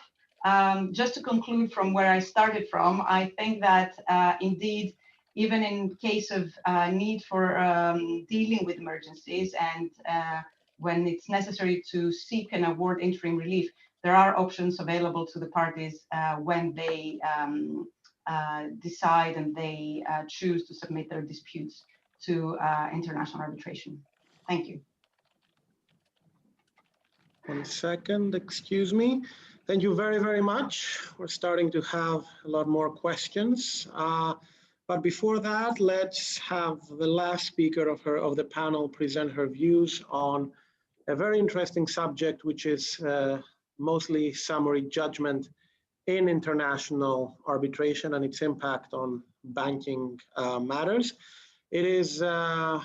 Just to conclude from where I started from, I think that indeed, even in case of need for dealing with emergencies and when it's necessary to seek and award interim relief, there are options available to the parties when they decide and they choose to submit their disputes to international arbitration. Thank you. 1 second, excuse me. Thank you very, very much. We're starting to have a lot more questions. But before that, let's have the last speaker of the panel present her views on a very interesting subject, which is mostly summary judgment in international arbitration and its impact on banking matters. It is,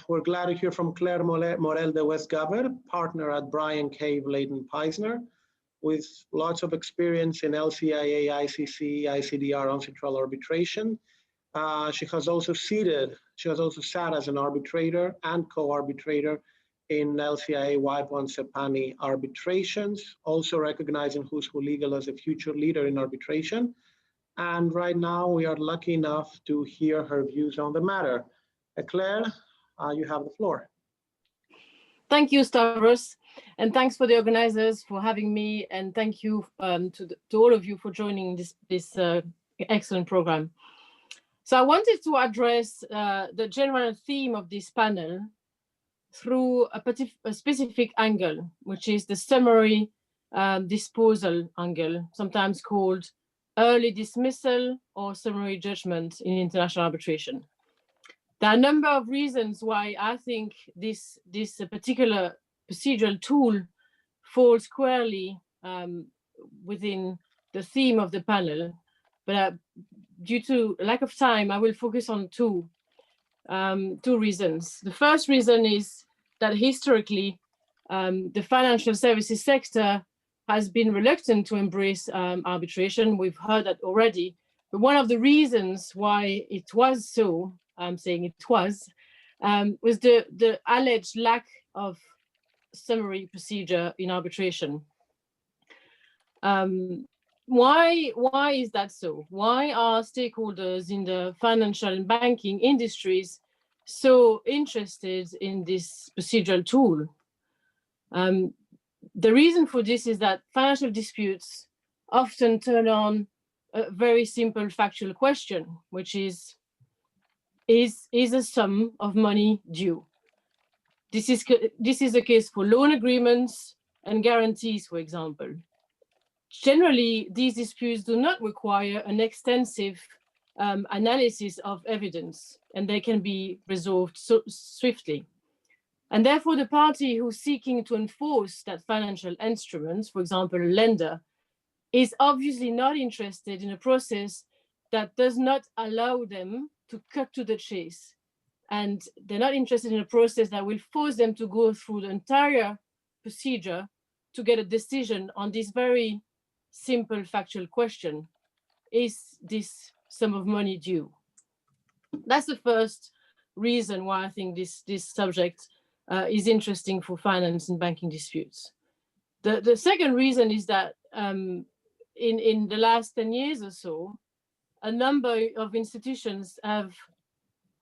we're glad to hear from Claire Morel de Westgaver, partner at Bryan Cave Leighton Peisner, with lots of experience in LCIA, ICC, Icdr, UNCITRAL arbitration. She has also sat as an arbitrator and co-arbitrator in LCIA, WIPO, and CEPANI arbitrations, also recognizing Who's Who Legal as a future leader in arbitration. And right now we are lucky enough to hear her views on the matter. Claire, you have the floor. Thank you, Stavros, and thanks for the organizers for having me, and thank you to all of you for joining this excellent program. So I wanted to address the general theme of this panel through a specific angle, which is the summary disposal angle, sometimes called early dismissal or summary judgment in international arbitration. There are a number of reasons why I think this particular procedural tool falls squarely within the theme of the panel, but due to lack of time, I will focus on two reasons. The first reason is that historically, the financial services sector has been reluctant to embrace arbitration. We've heard that already, but one of the reasons why it was so, I'm saying it was the alleged lack of summary procedure in arbitration. Why is that so? Why are stakeholders in the financial and banking industries so interested in this procedural tool? The reason for this is that financial disputes often turn on a very simple factual question, which is a sum of money due? This is the case for loan agreements and guarantees, for example. Generally, these disputes do not require an extensive analysis of evidence, and they can be resolved so swiftly. And therefore, the party who's seeking to enforce that financial instrument, for example, a lender, is obviously not interested in a process that does not allow them to cut to the chase. And they're not interested in a process that will force them to go through the entire procedure to get a decision on this very simple factual question: is this sum of money due? That's the first reason why I think this subject is interesting for finance and banking disputes. The second reason is that in the last 10 years or so, a number of institutions have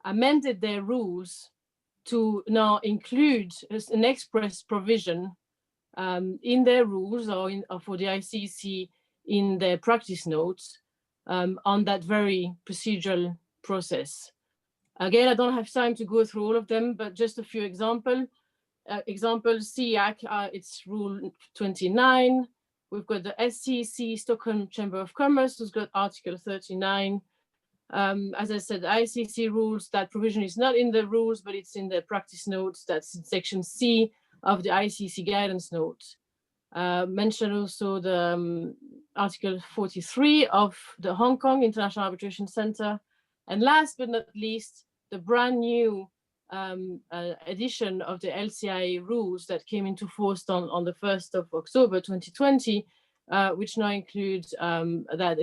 amended their rules to now include an express provision in their rules or for the ICC in their practice notes on that very procedural process. Again, I don't have time to go through all of them, but just a few examples. SEAC, it's Rule 29. We've got the SCC, Stockholm Chamber of Commerce, who's got Article 39. As I said, the ICC rules, that provision is not in the rules, but it's in the practice notes. That's in section C of the ICC guidance note. Mention also the Article 43 of the Hong Kong International Arbitration Center. And last but not least, the brand new edition of the LCIA rules that came into force on the 1st of October 2020, which now includes that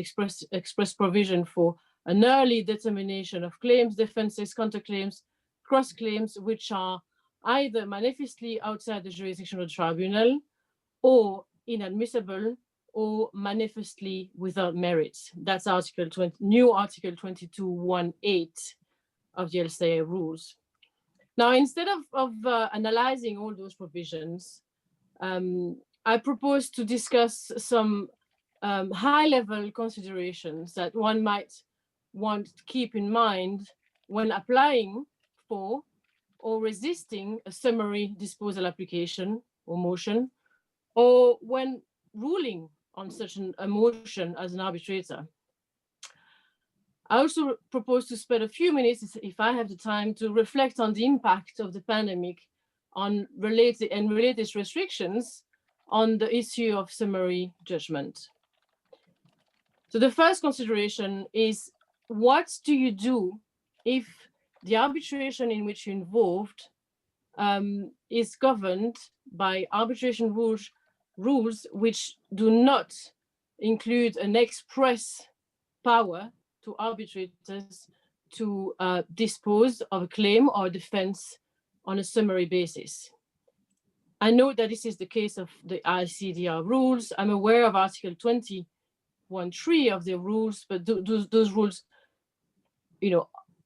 express provision for an early determination of claims, defenses, counterclaims, cross-claims, which are either manifestly outside the jurisdiction of the tribunal or inadmissible or manifestly without merit. That's new Article 22.18 of the LCIA rules. Now, instead of analyzing all those provisions, I propose to discuss some high-level considerations that one might want to keep in mind when applying for or resisting a summary disposal application or motion, or when ruling on such a motion as an arbitrator. I also propose to spend a few minutes, if I have the time, to reflect on the impact of the pandemic on related restrictions on the issue of summary judgment. So the first consideration is, what do you do if the arbitration in which you're involved is governed by arbitration rules which do not include an express power to arbitrators to dispose of a claim or defense on a summary basis? I know that this is the case of the Icdr rules. I'm aware of Article 20.13 of the rules, but those rules,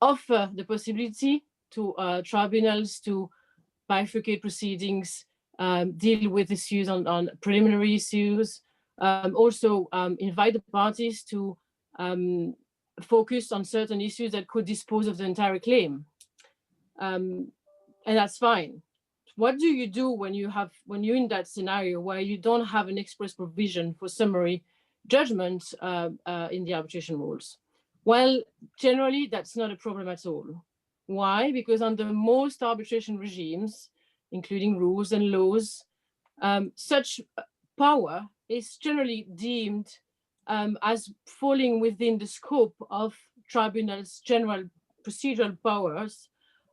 offer the possibility to tribunals to bifurcate proceedings, deal with issues on preliminary issues, also invite the parties to focus on certain issues that could dispose of the entire claim. And that's fine. What do you do when you're in that scenario where you don't have an express provision for summary judgment in the arbitration rules? Well, generally, that's not a problem at all. Why? Because under most arbitration regimes, including rules and laws, such power is generally deemed as falling within the scope of tribunals' general procedural powers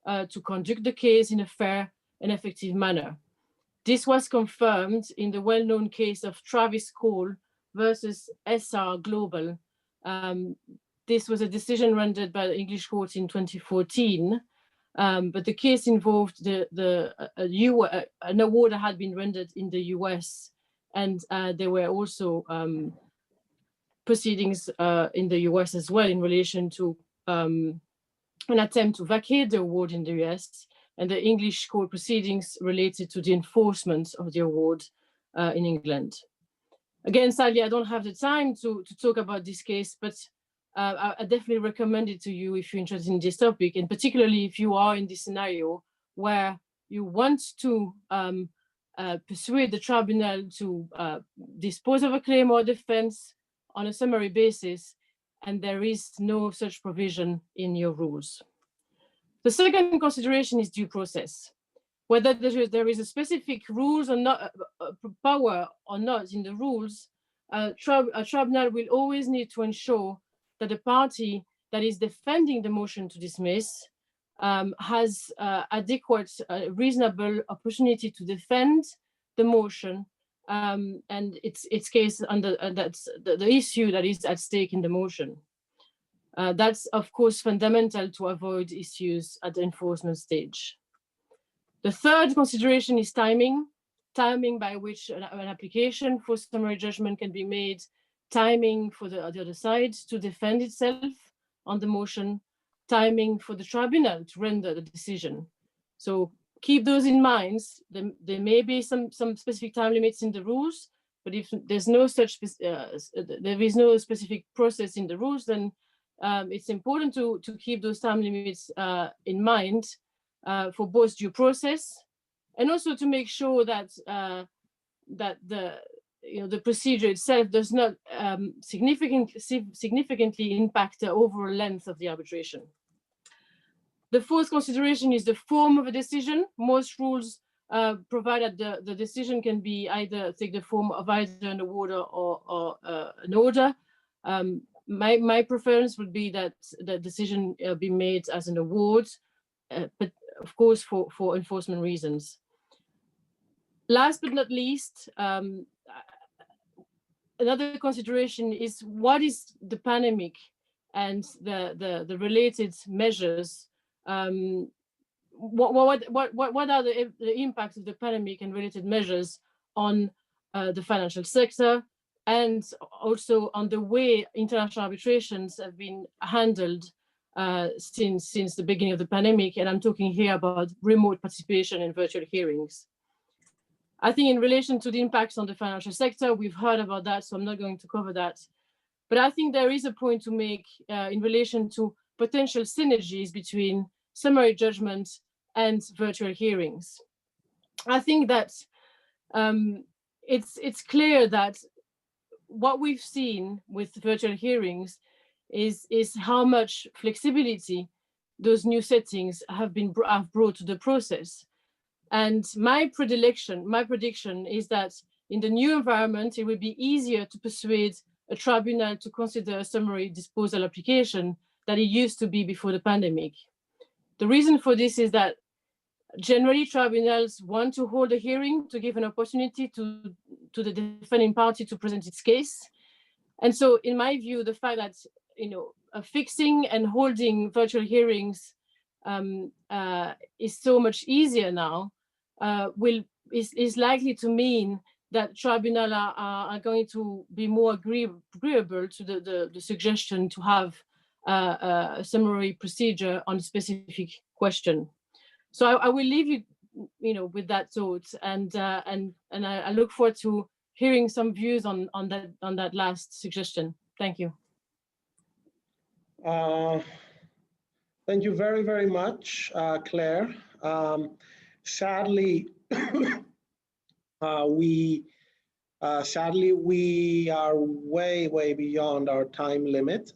to conduct the case in a fair and effective manner. This was confirmed in the well-known case of Travis Cole versus SR Global. This was a decision rendered by the English court in 2014, but the case involved an award that had been rendered in the US, and there were also proceedings in the US as well in relation to an attempt to vacate the award in the US, and the English court proceedings related to the enforcement of the award in England. Again, sadly, I don't have the time to talk about this case, but I definitely recommend it to you if you're interested in this topic, and particularly if you are in this scenario where you want to persuade the tribunal to dispose of a claim or defense on a summary basis, and there is no such provision in your rules. The second consideration is due process. Whether there is a specific rules or not, power or not in the rules, a tribunal will always need to ensure that the party that is defending the motion to dismiss has adequate, reasonable opportunity to defend the motion and its case under that's the issue that is at stake in the motion. That's of course fundamental to avoid issues at the enforcement stage. The third consideration is timing by which an application for summary judgment can be made, timing for the other side to defend itself on the motion, timing for the tribunal to render the decision. So keep those in mind. There may be some specific time limits in the rules, but if there's no such, there is no specific process in the rules, then it's important to keep those time limits in mind for both due process, and also to make sure that that the procedure itself does not significantly impact the overall length of the arbitration. The fourth consideration is the form of a decision. Most rules provide that the decision can be either take the form of either an award or an order. My preference would be that the decision be made as an award, but of course for enforcement reasons. Last but not least, another consideration is what is the pandemic and the related measures. What are the impacts of the pandemic and related measures on the financial sector, and also on the way international arbitrations have been handled since the beginning of the pandemic? And I'm talking here about remote participation in virtual hearings. I think in relation to the impacts on the financial sector, we've heard about that, so I'm not going to cover that. But I think there is a point to make in relation to potential synergies between summary judgment and virtual hearings. I think that it's clear that what we've seen with virtual hearings is how much flexibility those new settings have brought to the process. And my prediction is that in the new environment, it will be easier to persuade a tribunal to consider a summary disposal application than it used to be before the pandemic. The reason for this is that generally tribunals want to hold a hearing to give an opportunity to the defending party to present its case. And so in my view, the fact that fixing and holding virtual hearings is so much easier now is likely to mean that tribunals are going to be more agreeable to the suggestion to have a summary procedure on a specific question. So I will leave you, with that thought, and I look forward to hearing some views on that last suggestion. Thank you. Thank you very, very much, Claire. Sadly, we are way beyond our time limit.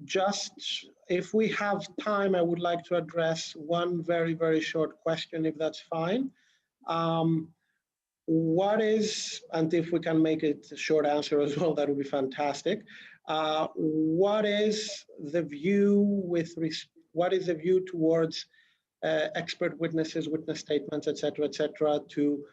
Just if we have time, I would like to address one very, very short question, if that's fine. What is, and if we can make it a short answer as well, that would be fantastic. What is the view towards expert witnesses, witness statements, et cetera, to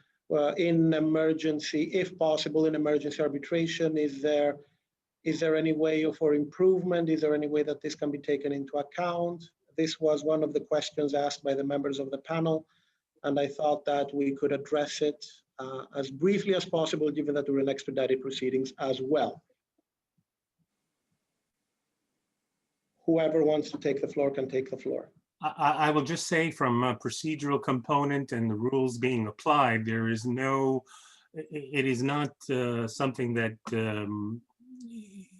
in emergency, if possible, in emergency arbitration? Is there any way for improvement? Is there any way that this can be taken into account? This was one of the questions asked by the members of the panel, and I thought that we could address it as briefly as possible, given that we're in expedited proceedings as well. Whoever wants to take the floor can take the floor. I will just say, from a procedural component and the rules being applied, there is no, it is not something that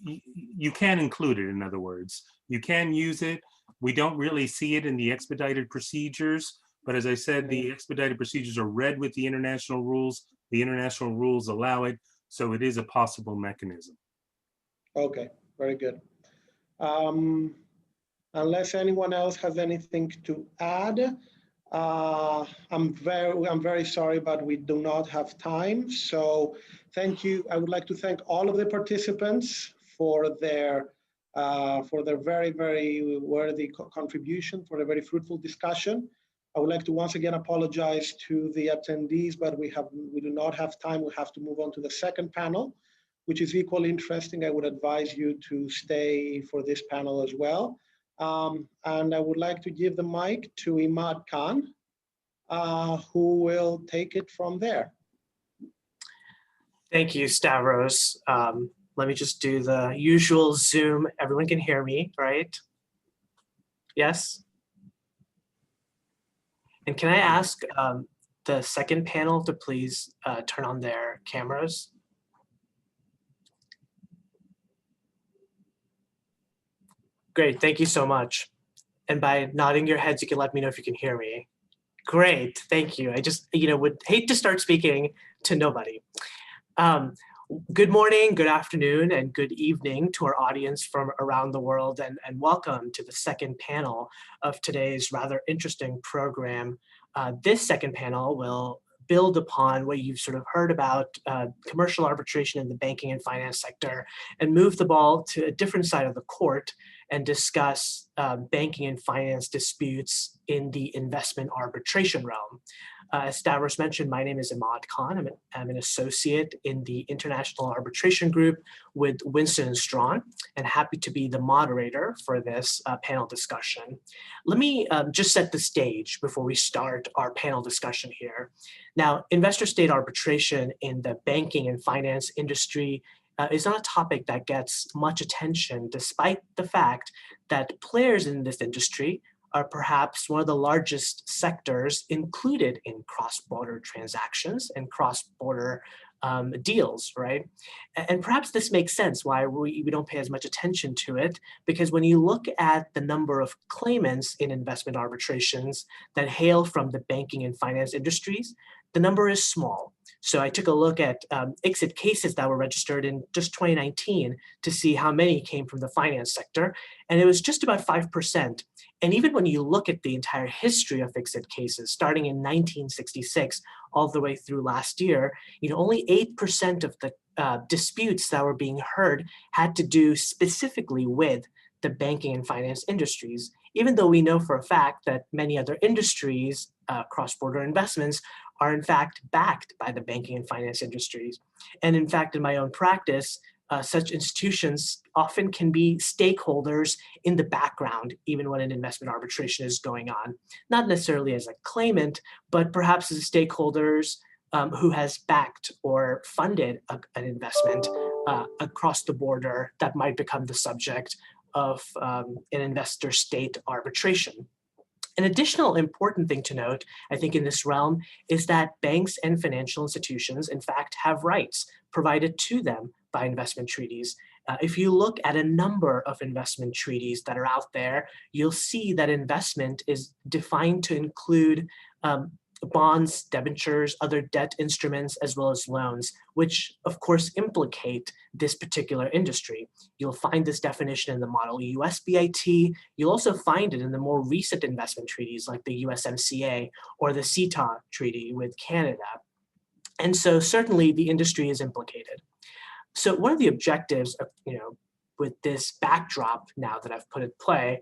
you can include it. In other words, you can use it. We don't really see it in the expedited procedures, but as I said, the expedited procedures are read with the international rules. The international rules allow it, so it is a possible mechanism. Okay, very good. Unless anyone else has anything to add, I'm very sorry, but we do not have time. So thank you. I would like to thank all of the participants for their very, very worthy contribution, for a very fruitful discussion. I would like to once again apologize to the attendees, but we do not have time. We have to move on to the second panel, which is equally interesting. I would advise you to stay for this panel as well. And I would like to give the mic to Imad Khan, who will take it from there. Thank you, Stavros. Let me just do the usual Zoom. Everyone can hear me, right? Yes? And can I ask the second panel to please turn on their cameras? Great, thank you so much. And by nodding your heads, you can let me know if you can hear me. Great, thank you. I just, would hate to start speaking to nobody. Good morning, good afternoon, and good evening to our audience from around the world, and welcome to the second panel of today's rather interesting program. This second panel will build upon what you've sort of heard about commercial arbitration in the banking and finance sector and move the ball to a different side of the court and discuss banking and finance disputes in the investment arbitration realm. As Stavros mentioned, my name is Imad Khan. I'm an associate in the International Arbitration Group with Winston & Strawn, and happy to be the moderator for this panel discussion. Let me just set the stage before we start our panel discussion here. Now, investor-state arbitration in the banking and finance industry is not a topic that gets much attention, despite the fact that players in this industry are perhaps one of the largest sectors included in cross-border transactions and cross-border deals, right? And perhaps this makes sense why we don't pay as much attention to it, because when you look at the number of claimants in investment arbitrations that hail from the banking and finance industries, the number is small. So I took a look at Icdr cases that were registered in just 2019 to see how many came from the finance sector, and it was just about 5%. And even when you look at the entire history of Icdr cases, starting in 1966 all the way through last year, only 8% of the disputes that were being heard had to do specifically with the banking and finance industries, even though we know for a fact that many other industries, cross-border investments, are in fact backed by the banking and finance industries. And in fact, in my own practice, such institutions often can be stakeholders in the background, even when an investment arbitration is going on, not necessarily as a claimant, but perhaps as stakeholders who has backed or funded an investment across the border that might become the subject of an investor-state arbitration. An additional important thing to note, I think, in this realm is that banks and financial institutions, in fact, have rights provided to them by investment treaties. If you look at a number of investment treaties that are out there, you'll see that investment is defined to include bonds, debentures, other debt instruments, as well as loans, which of course implicate this particular industry. You'll find this definition in the Model USBIT. You'll also find it in the more recent investment treaties like the USMCA or the CETA treaty with Canada. And so certainly the industry is implicated. So one of the objectives of, with this backdrop now that I've put at play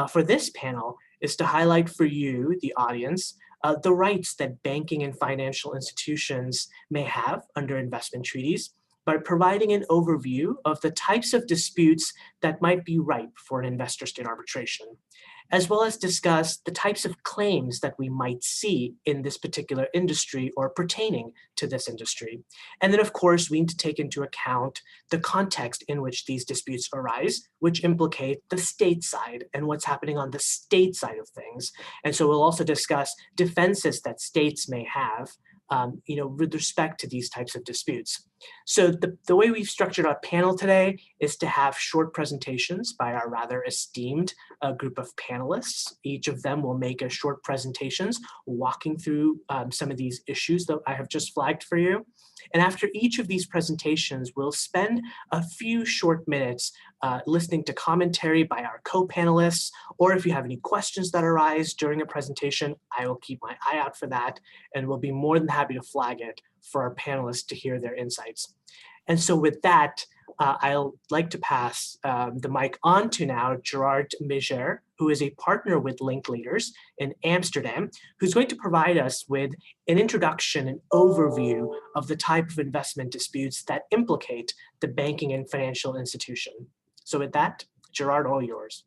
for this panel is to highlight for you, the audience, the rights that banking and financial institutions may have under investment treaties by providing an overview of the types of disputes that might be ripe for an investor-state arbitration, as well as discuss the types of claims that we might see in this particular industry or pertaining to this industry. And then, of course, we need to take into account the context in which these disputes arise, which implicate the state side and what's happening on the state side of things. And so we'll also discuss defenses that states may have with respect to these types of disputes. So the way we've structured our panel today is to have short presentations by our rather esteemed group of panelists. Each of them will make a short presentations walking through some of these issues that I have just flagged for you. And after each of these presentations, we'll spend a few short minutes listening to commentary by our co-panelists, or if you have any questions that arise during a presentation, I will keep my eye out for that, and we'll be more than happy to flag it for our panelists to hear their insights. And so with that, I'll like to pass the mic on to now Gerard Meijer, who is a partner with Linklaters in Amsterdam, who's going to provide us with an introduction and overview of the type of investment disputes that implicate the banking and financial institution. So with that, Gerard, all yours.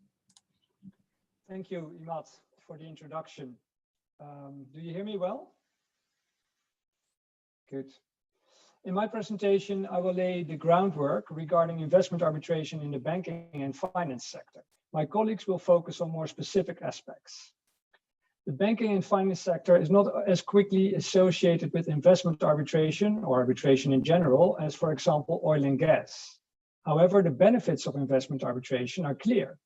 Thank you, Imad, for the introduction. Do you hear me well? Good. In my presentation, I will lay the groundwork regarding investment arbitration in the banking and finance sector. My colleagues will focus on more specific aspects. The banking and finance sector is not as quickly associated with investment arbitration or arbitration in general as, for example, oil and gas. However, the benefits of investment arbitration are clear.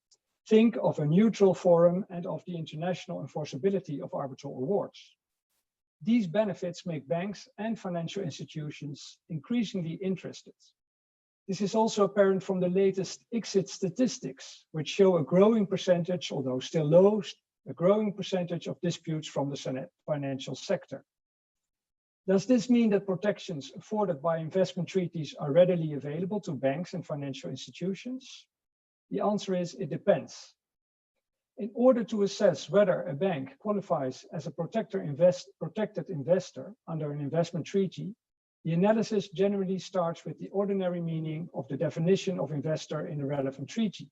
Think of a neutral forum and of the international enforceability of arbitral awards. These benefits make banks and financial institutions increasingly interested. This is also apparent from the latest Icdr statistics, which show a growing percentage, although still low, a growing percentage of disputes from the financial sector. Does this mean that protections afforded by investment treaties are readily available to banks and financial institutions? The answer is it depends. In order to assess whether a bank qualifies as a protected investor under an investment treaty, the analysis generally starts with the ordinary meaning of the definition of investor in the relevant treaty.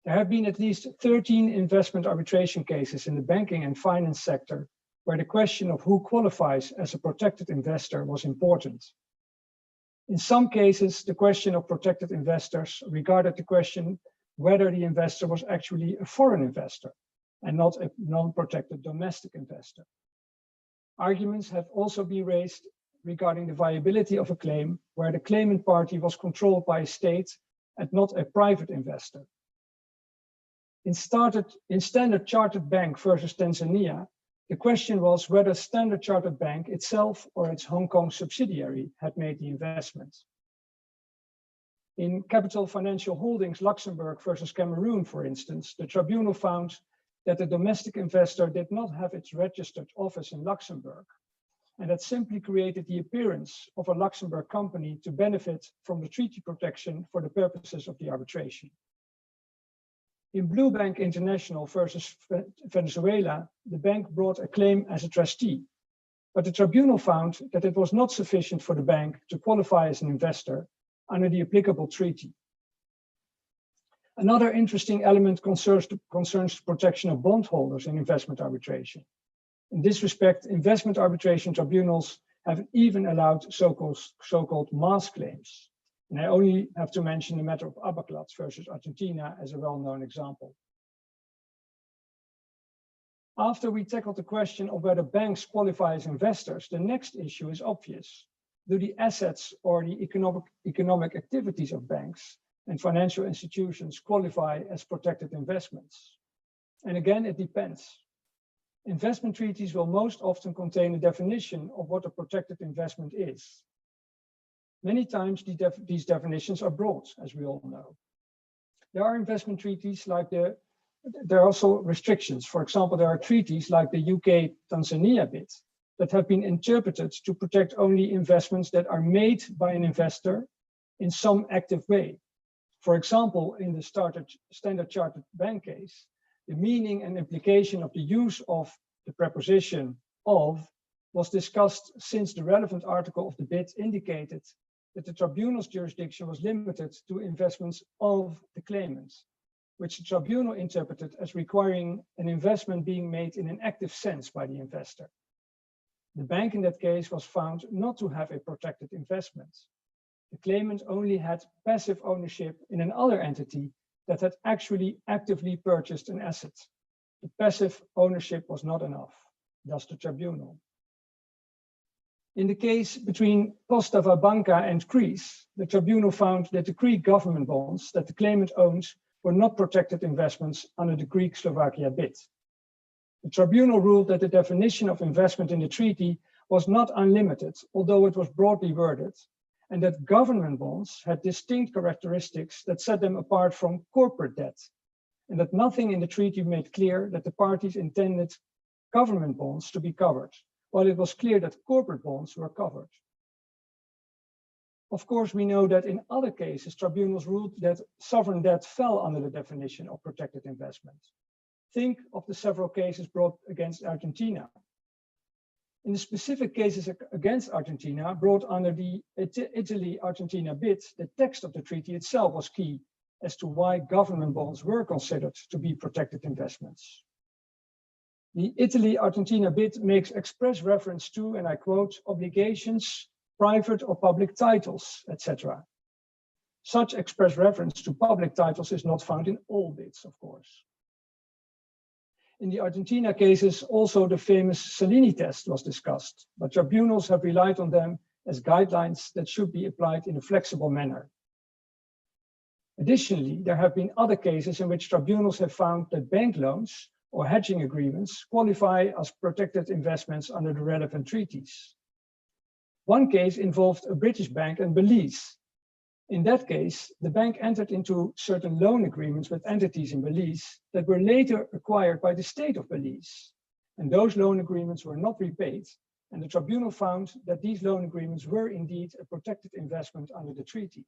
There have been at least 13 investment arbitration cases in the banking and finance sector where the question of who qualifies as a protected investor was important. In some cases, the question of protected investors regarded the question whether the investor was actually a foreign investor and not a non-protected domestic investor. Arguments have also been raised regarding the viability of a claim where the claimant party was controlled by a state and not a private investor. In Standard Chartered Bank versus Tanzania, the question was whether Standard Chartered Bank itself or its Hong Kong subsidiary had made the investment. In Capital Financial Holdings Luxembourg versus Cameroon, for instance, the tribunal found that the domestic investor did not have its registered office in Luxembourg, and that simply created the appearance of a Luxembourg company to benefit from the treaty protection for the purposes of the arbitration. In Blue Bank International versus Venezuela, the bank brought a claim as a trustee, but the tribunal found that it was not sufficient for the bank to qualify as an investor under the applicable treaty. Another interesting element concerns the protection of bondholders in investment arbitration. In this respect, investment arbitration tribunals have even allowed so-called mass claims. And I only have to mention the matter of Abaclats versus Argentina as a well-known example. After we tackled the question of whether banks qualify as investors, the next issue is obvious. Do the assets or the economic activities of banks and financial institutions qualify as protected investments? And again, it depends. Investment treaties will most often contain a definition of what a protected investment is. Many times these definitions are broad, as we all know. There are investment treaties like there are also restrictions. For example, there are treaties like the UK-Tanzania bid that have been interpreted to protect only investments that are made by an investor in some active way. For example, in the Standard Chartered Bank case, the meaning and implication of the use of the preposition of was discussed since the relevant article of the bid indicated that the tribunal's jurisdiction was limited to investments of the claimant, which the tribunal interpreted as requiring an investment being made in an active sense by the investor. The bank in that case was found not to have a protected investment. The claimant only had passive ownership in another entity that had actually actively purchased an asset. The passive ownership was not enough, thus the tribunal. In the case between Postava Banka and Greece, the tribunal found that the Greek government bonds that the claimant owned were not protected investments under the Greek-Slovakia bid. The tribunal ruled that the definition of investment in the treaty was not unlimited, although it was broadly worded, and that government bonds had distinct characteristics that set them apart from corporate debt, and that nothing in the treaty made clear that the parties intended government bonds to be covered, while it was clear that corporate bonds were covered. Of course, we know that in other cases, tribunals ruled that sovereign debt fell under the definition of protected investment. Think of the several cases brought against Argentina. In the specific cases against Argentina brought under the Italy-Argentina bid, the text of the treaty itself was key as to why government bonds were considered to be protected investments. The Italy-Argentina bid makes express reference to, and I quote, obligations, private or public titles, etc. Such express reference to public titles is not found in all bids, of course. In the Argentina cases, also the famous Salini test was discussed, but tribunals have relied on them as guidelines that should be applied in a flexible manner. Additionally, there have been other cases in which tribunals have found that bank loans or hedging agreements qualify as protected investments under the relevant treaties. One case involved a British bank and Belize. In that case, the bank entered into certain loan agreements with entities in Belize that were later acquired by the state of Belize. And those loan agreements were not repaid, and the tribunal found that these loan agreements were indeed a protected investment under the treaty.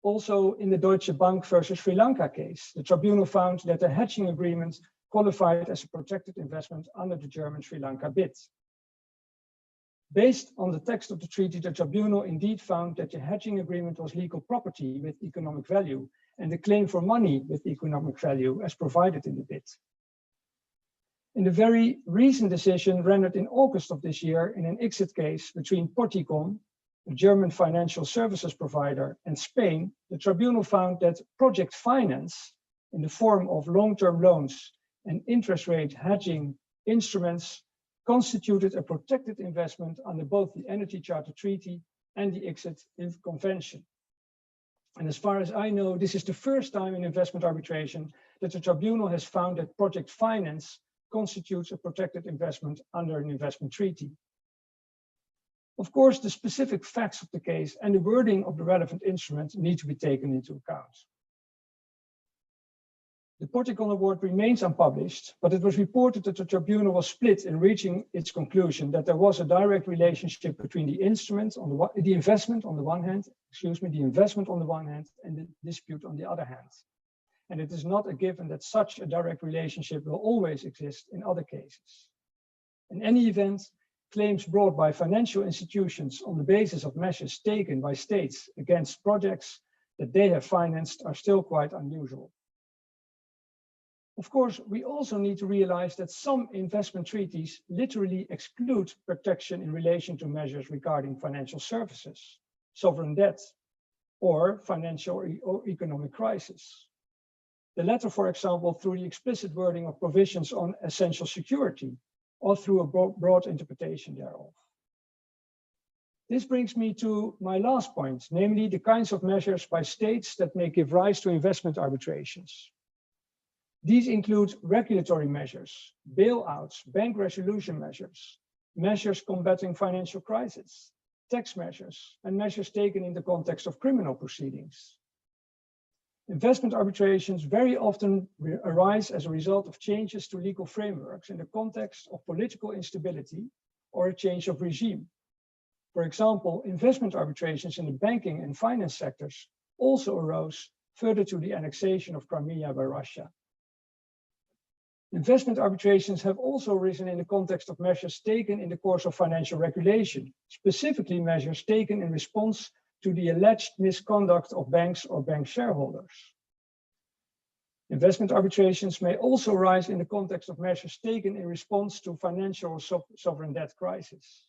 Also, in the Deutsche Bank versus Sri Lanka case, the tribunal found that the hedging agreement qualified as a protected investment under the German Sri Lanka bid. Based on the text of the treaty, the tribunal indeed found that the hedging agreement was legal property with economic value and the claim for money with economic value as provided in the bid. In the very recent decision rendered in August of this year in an ICSID case between Porticom, a German financial services provider, and Spain, the tribunal found that project finance in the form of long-term loans and interest rate hedging instruments constituted a protected investment under both the Energy Charter Treaty and the ICSID Convention. And as far as I know, this is the first time in investment arbitration that the tribunal has found that project finance constitutes a protected investment under an investment treaty. Of course, the specific facts of the case and the wording of the relevant instrument need to be taken into account. The Porticom award remains unpublished, but it was reported that the tribunal was split in reaching its conclusion that there was a direct relationship between the investment on the one hand, and the dispute on the other hand. And it is not a given that such a direct relationship will always exist in other cases. In any event, claims brought by financial institutions on the basis of measures taken by states against projects that they have financed are still quite unusual. Of course, we also need to realize that some investment treaties literally exclude protection in relation to measures regarding financial services, sovereign debt, or financial or economic crisis. The latter, for example, through the explicit wording of provisions on essential security, or through a broad interpretation thereof. This brings me to my last point, namely the kinds of measures by states that may give rise to investment arbitrations. These include regulatory measures, bailouts, bank resolution measures, measures combating financial crisis, tax measures, and measures taken in the context of criminal proceedings. Investment arbitrations very often arise as a result of changes to legal frameworks in the context of political instability or a change of regime. For example, investment arbitrations in the banking and finance sectors also arose further to the annexation of Crimea by Russia. Investment arbitrations have also arisen in the context of measures taken in the course of financial regulation, specifically measures taken in response to the alleged misconduct of banks or bank shareholders. Investment arbitrations may also arise in the context of measures taken in response to financial or sovereign debt crisis.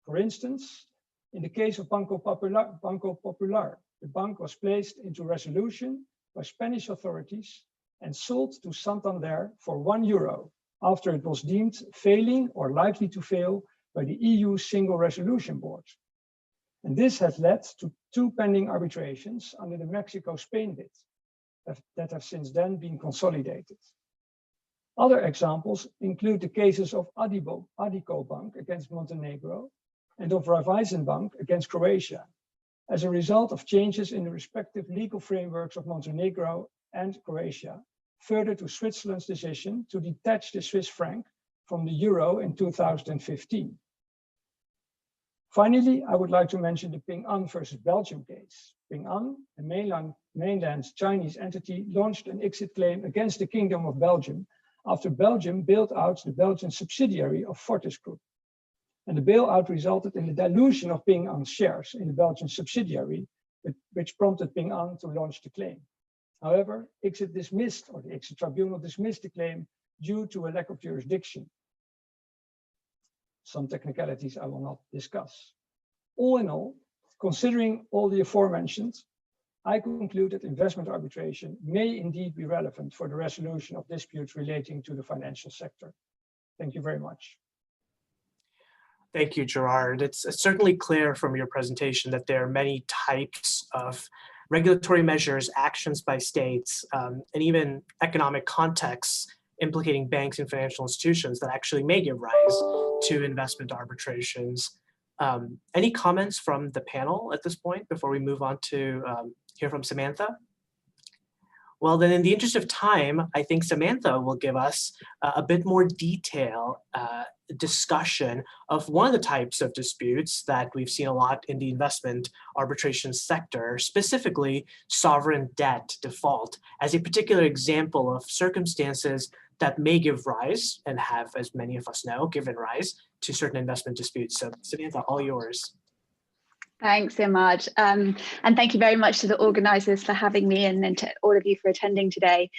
For instance, in the case of Banco Popular, the bank was placed into resolution by Spanish authorities and sold to Santander for €1 after it was deemed failing or likely to fail by the EU Single Resolution Board. And this has led to 2 pending arbitrations under the Mexico-Spain bid that have since then been consolidated. Other examples include the cases of Addiko Bank against Montenegro and of Raiffeisen Bank against Croatia, as a result of changes in the respective legal frameworks of Montenegro and Croatia, further to Switzerland's decision to detach the Swiss franc from the euro in 2015. Finally, I would like to mention the Ping An versus Belgium case. Ping An, a mainland Chinese entity, launched an ICSID claim against the Kingdom of Belgium after Belgium bailed out the Belgian subsidiary of Fortis Group. And the bailout resulted in the dilution of Ping An's shares in the Belgian subsidiary, which prompted Ping An to launch the claim. However, ICSID dismissed, or the ICSID tribunal dismissed the claim due to a lack of jurisdiction. Some technicalities I will not discuss. All in all, considering all the aforementioned, I conclude that investment arbitration may indeed be relevant for the resolution of disputes relating to the financial sector. Thank you very much. Thank you, Gerard. It's certainly clear from your presentation that there are many types of regulatory measures, actions by states, and even economic contexts implicating banks and financial institutions that actually may give rise to investment arbitrations. Any comments from the panel at this point before we move on to hear from Samantha? Well, then in the interest of time, I think Samantha will give us a bit more detail discussion of one of the types of disputes that we've seen a lot in the investment arbitration sector, specifically sovereign debt default, as a particular example of circumstances that may give rise, and have, as many of us know, given rise to certain investment disputes. So Samantha, all yours. Thanks, Imad. And thank you very much to the organisers for having me and to all of you for attending today.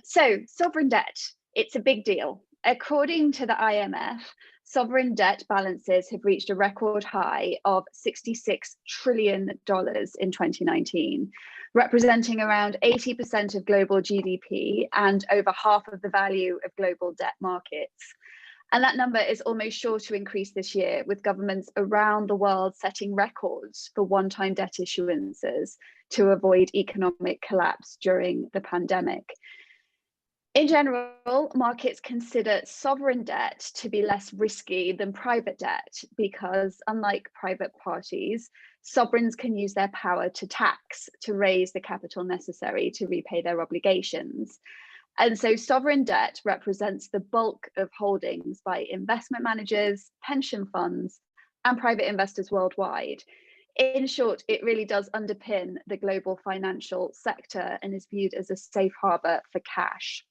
So sovereign debt, it's a big deal. According to the IMF, sovereign debt balances have reached a record high of $66 trillion in 2019, representing around 80% of global GDP and over half of the value of global debt markets. And that number is almost sure to increase this year, with governments around the world setting records for one-time debt issuances to avoid economic collapse during the pandemic. In general, markets consider sovereign debt to be less risky than private debt because, unlike private parties, sovereigns can use their power to tax to raise the capital necessary to repay their obligations. And so sovereign debt represents the bulk of holdings by investment managers, pension funds, and private investors worldwide. In short, it really does underpin the global financial sector and is viewed as a safe harbor for cash.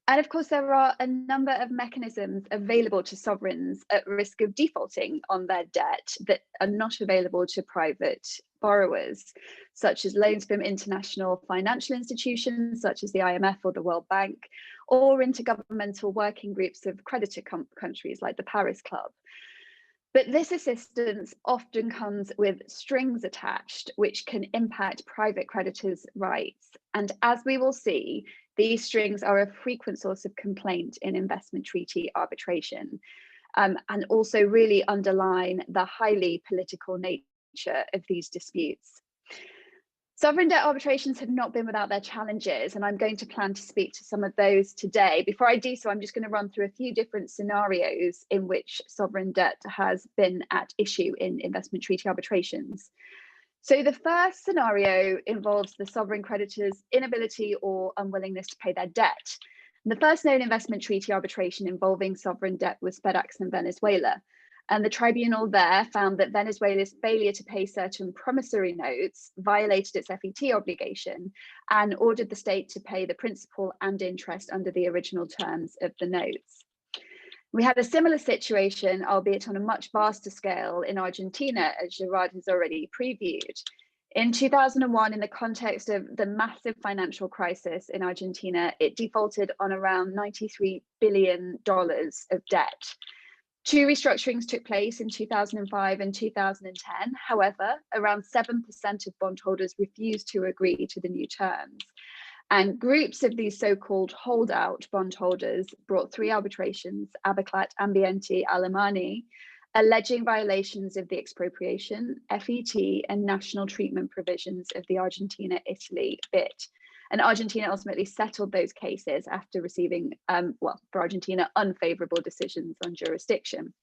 And of course, there are a number of mechanisms available to sovereigns at risk of defaulting on their debt that are not available to private borrowers, such as loans from international financial institutions, such as the IMF or the World Bank, or intergovernmental working groups of creditor countries like the Paris Club. But this assistance often comes with strings attached, which can impact private creditors' rights. And as we will see, these strings are a frequent source of complaint in investment treaty arbitration, and also really underline the highly political nature of these disputes. Sovereign debt arbitrations have not been without their challenges, and I'm going to plan to speak to some of those today. Before I do so, I'm just going to run through a few different scenarios in which sovereign debt has been at issue in investment treaty arbitrations. So the first scenario involves the sovereign creditor's inability or unwillingness to pay their debt. And the first known investment treaty arbitration involving sovereign debt was FedEx and Venezuela. And the tribunal there found that Venezuela's failure to pay certain promissory notes violated its FET obligation and ordered the state to pay the principal and interest under the original terms of the notes. We had a similar situation, albeit on a much vaster scale, in Argentina, as Gerard has already previewed. In 2001, in the context of the massive financial crisis in Argentina, it defaulted on around $93 billion of debt. Two restructurings took place in 2005 and 2010. However, around 7% of bondholders refused to agree to the new terms. And groups of these so-called holdout bondholders brought three arbitrations, Abaclat, Ambiente, Alemani, alleging violations of the expropriation, FET, and national treatment provisions of the Argentina-Italy BIT. And Argentina ultimately settled those cases after receiving, for Argentina, unfavorable decisions on jurisdiction.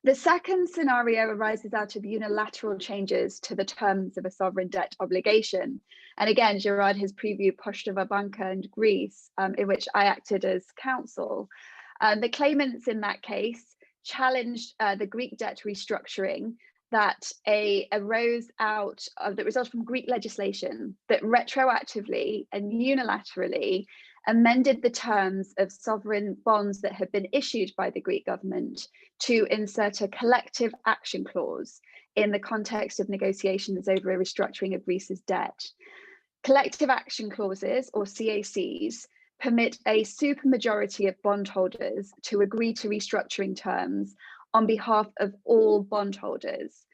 The second scenario arises out of unilateral changes to the terms of a sovereign debt obligation. And again, Gerard has previewed Poštova Banka and Greece, in which I acted as counsel. The claimants in that case challenged the Greek debt restructuring that arose out of that resulted from Greek legislation that retroactively and unilaterally amended the terms of sovereign bonds that had been issued by the Greek government to insert a collective action clause in the context of negotiations over a restructuring of Greece's debt. Collective action clauses, or CACs, permit a supermajority of bondholders to agree to restructuring terms on behalf of all bondholders.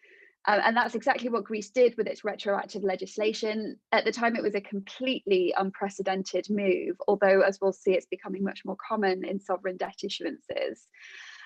And that's exactly what Greece did with its retroactive legislation. At the time, it was a completely unprecedented move, although, as we'll see, it's becoming much more common in sovereign debt issuances.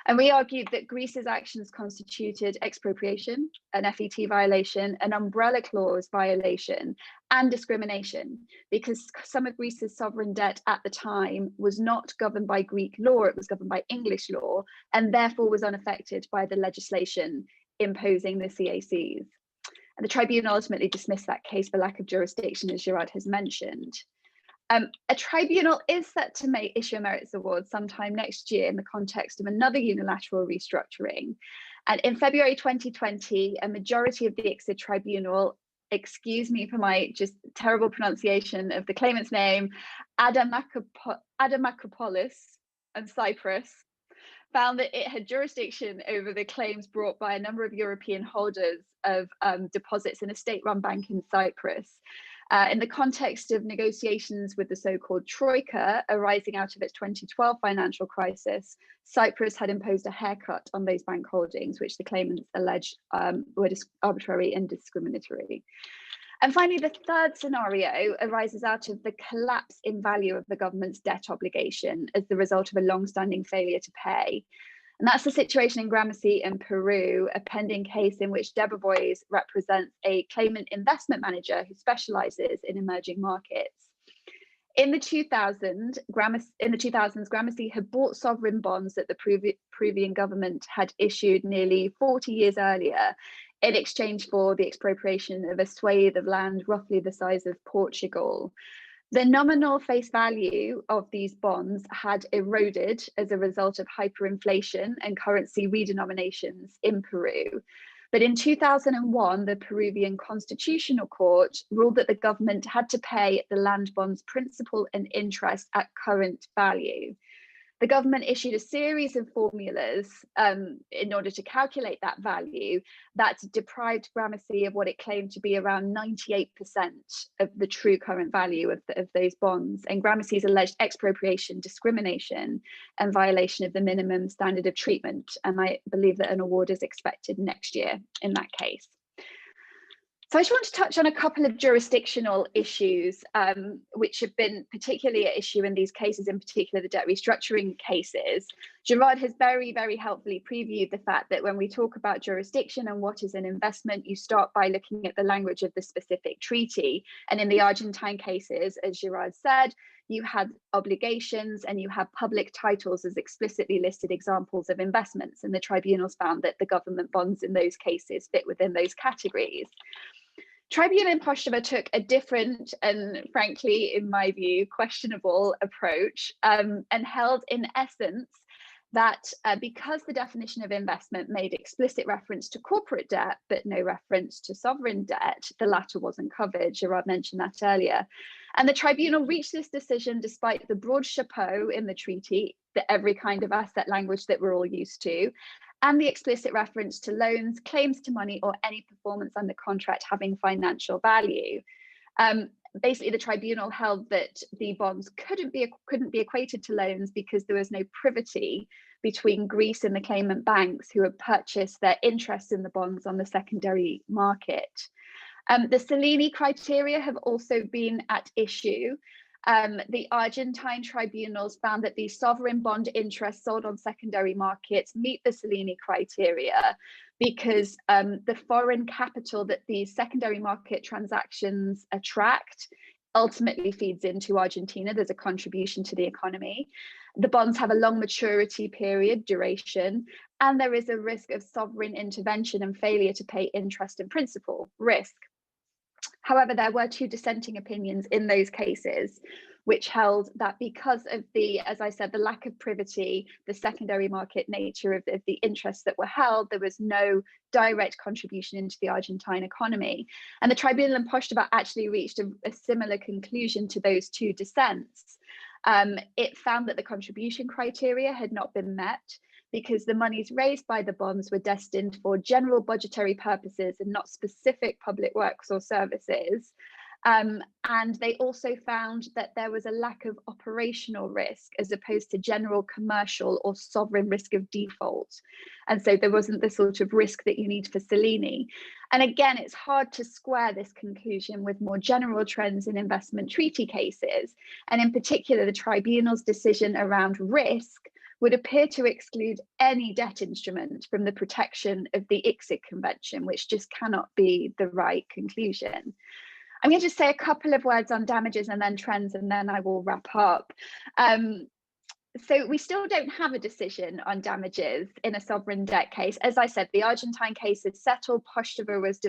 And we argued that Greece's actions constituted expropriation, an FET violation, an umbrella clause violation, and discrimination, because some of Greece's sovereign debt at the time was not governed by Greek law, it was governed by English law, and therefore was unaffected by the legislation imposing the CACs. And the tribunal ultimately dismissed that case for lack of jurisdiction, as Gerard has mentioned. A tribunal is set to issue a merits award sometime next year in the context of another unilateral restructuring. And in February 2020, a majority of the Icdr tribunal, excuse me for my just terrible pronunciation of the claimant's name, Adamakopoulos and Cyprus, found that it had jurisdiction over the claims brought by a number of European holders of deposits in a state-run bank in Cyprus. In the context of negotiations with the so-called Troika arising out of its 2012 financial crisis, Cyprus had imposed a haircut on those bank holdings, which the claimants alleged were arbitrary and discriminatory. And finally, the third scenario arises out of the collapse in value of the government's debt obligation as the result of a long-standing failure to pay. And that's the situation in Gramercy and Peru, a pending case in which Debevoise represents a claimant investment manager who specializes in emerging markets. In the 2000s, Gramercy had bought sovereign bonds that the Peruvian government had issued nearly 40 years earlier in exchange for the expropriation of a swathe of land roughly the size of Portugal. The nominal face value of these bonds had eroded as a result of hyperinflation and currency redenominations in Peru. But in 2001, the Peruvian Constitutional Court ruled that the government had to pay the land bonds principal and interest at current value. The government issued a series of formulas in order to calculate that value that deprived Gramercy of what it claimed to be around 98% of the true current value of those bonds. And Gramercy's alleged expropriation, discrimination, and violation of the minimum standard of treatment. And I believe that an award is expected next year in that case. So I just want to touch on a couple of jurisdictional issues which have been particularly at issue in these cases, in particular the debt restructuring cases. Gerard has very, very helpfully previewed the fact that when we talk about jurisdiction and what is an investment, you start by looking at the language of the specific treaty. And in the Argentine cases, as Gerard said, you had obligations and you have public titles as explicitly listed examples of investments. And the tribunals found that the government bonds in those cases fit within those categories. Tribunal in Postova took a different and, frankly, in my view, questionable approach and held in essence that because the definition of investment made explicit reference to corporate debt, but no reference to sovereign debt, the latter wasn't covered. Gerard mentioned that earlier. And the tribunal reached this decision despite the broad chapeau in the treaty, the every kind of asset language that we're all used to, and the explicit reference to loans, claims to money, or any performance under contract having financial value. Basically, the tribunal held that the bonds couldn't be equated to loans because there was no privity between Greece and the claimant banks who had purchased their interest in the bonds on the secondary market. The Cellini criteria have also been at issue. The Argentine tribunals found that the sovereign bond interests sold on secondary markets meet the Cellini criteria because the foreign capital that these secondary market transactions attract ultimately feeds into Argentina. There's a contribution to the economy. The bonds have a long maturity period, duration, and there is a risk of sovereign intervention and failure to pay interest and principal, risk. However, there were two dissenting opinions in those cases, which held that because of the, as I said, the lack of privity, the secondary market nature of the interests that were held, there was no direct contribution into the Argentine economy. And the tribunal in Postova actually reached a similar conclusion to those two dissents. It found that the contribution criteria had not been met because the monies raised by the bonds were destined for general budgetary purposes and not specific public works or services. And they also found that there was a lack of operational risk as opposed to general commercial or sovereign risk of default. And so there wasn't the sort of risk that you need for Cellini. And again, it's hard to square this conclusion with more general trends in investment treaty cases. And in particular, the tribunal's decision around risk would appear to exclude any debt instrument from the protection of the Icdr Convention, which just cannot be the right conclusion. I'm going to just say a couple of words on damages and then trends, and then I will wrap up. So we still don't have a decision on damages in a sovereign debt case. As I said, the Argentine case is settled. Postova was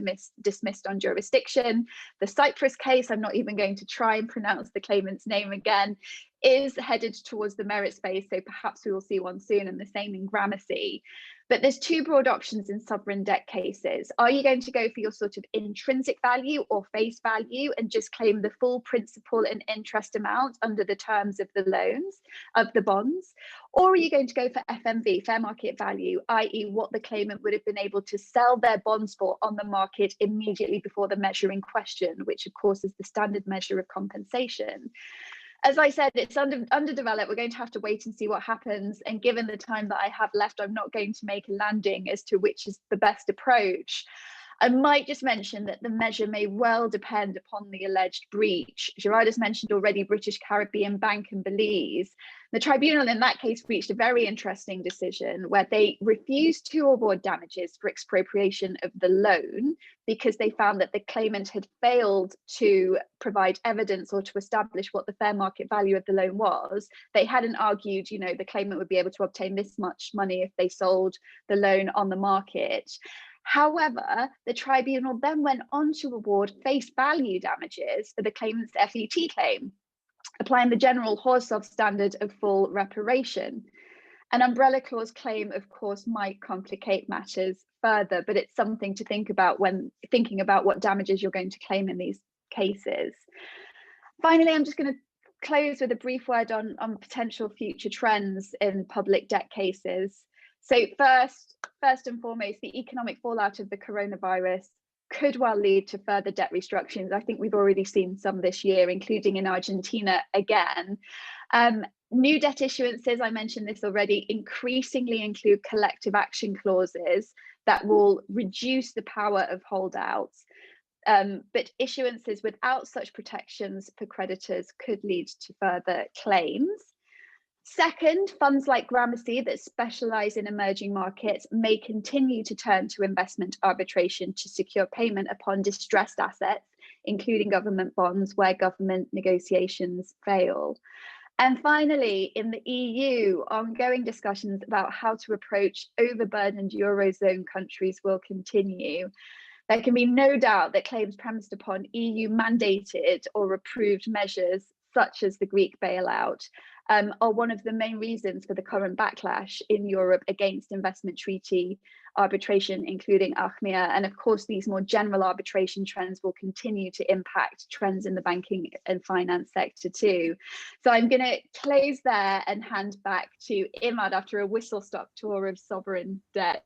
dismissed on jurisdiction. The Cyprus case, I'm not even going to try and pronounce the claimant's name again, is headed towards the merit space. So perhaps we will see one soon, and the same in Gramercy. But there's two broad options in sovereign debt cases. Are you going to go for your sort of intrinsic value or face value and just claim the full principal and interest amount under the terms of the loans, of the bonds? Or are you going to go for FMV, fair market value, i.e. what the claimant would have been able to sell their bonds for on the market immediately before the measure in question, which of course is the standard measure of compensation? As I said, it's underdeveloped. We're going to have to wait and see what happens. And given the time that I have left, I'm not going to make a landing as to which is the best approach. I might just mention that the measure may well depend upon the alleged breach. Gerard has mentioned already British Caribbean Bank and Belize. The tribunal in that case reached a very interesting decision where they refused to award damages for expropriation of the loan because they found that the claimant had failed to provide evidence or to establish what the fair market value of the loan was. They hadn't argued, you know, the claimant would be able to obtain this much money if they sold the loan on the market. However, the tribunal then went on to award face value damages for the claimant's FET claim, applying the general Horsov standard of full reparation. An umbrella clause claim, of course, might complicate matters further, but it's something to think about when thinking about what damages you're going to claim in these cases. Finally, I'm just going to close with a brief word on potential future trends in public debt cases. So first and foremost, the economic fallout of the coronavirus could well lead to further debt restructurings. I think we've already seen some this year, including in Argentina again. New debt issuances, I mentioned this already, increasingly include collective action clauses that will reduce the power of holdouts. But issuances without such protections for creditors could lead to further claims. Second, funds like Gramercy that specialize in emerging markets may continue to turn to investment arbitration to secure payment upon distressed assets, including government bonds where government negotiations fail. And finally, in the EU, ongoing discussions about how to approach overburdened Eurozone countries will continue. There can be no doubt that claims premised upon EU mandated or approved measures, such as the Greek bailout, are one of the main reasons for the current backlash in Europe against investment treaty arbitration, including ACMEA. And of course, these more general arbitration trends will continue to impact trends in the banking and finance sector too. So I'm going to close there and hand back to Imad after a whistle-stop tour of sovereign debt.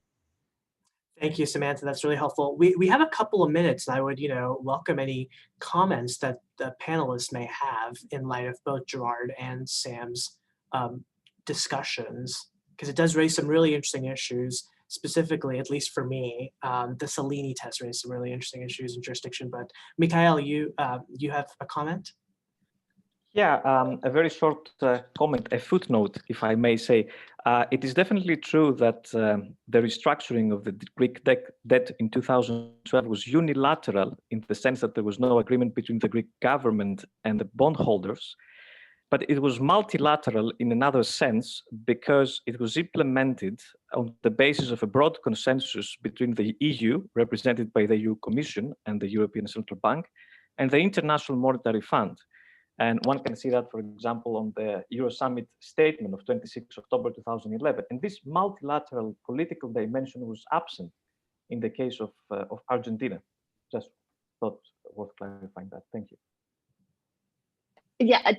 Thank you, Samantha. That's really helpful. We have a couple of minutes, and I would, welcome any comments that the panelists may have in light of both Gerard and Sam's discussions, because it does raise some really interesting issues. Specifically, at least for me, the Cellini test raised some really interesting issues in jurisdiction. But Michail, you have a comment? Yeah, a very short comment, a footnote, if I may say. It is definitely true that the restructuring of the Greek debt in 2012 was unilateral in the sense that there was no agreement between the Greek government and the bondholders. But it was multilateral in another sense because it was implemented on the basis of a broad consensus between the EU, represented by the EU Commission and the European Central Bank, and the International Monetary Fund. And one can see that, for example, on the Euro Summit statement of 26 October 2011. And this multilateral political dimension was absent in the case of Argentina. Just thought worth clarifying that. Thank you. Yeah,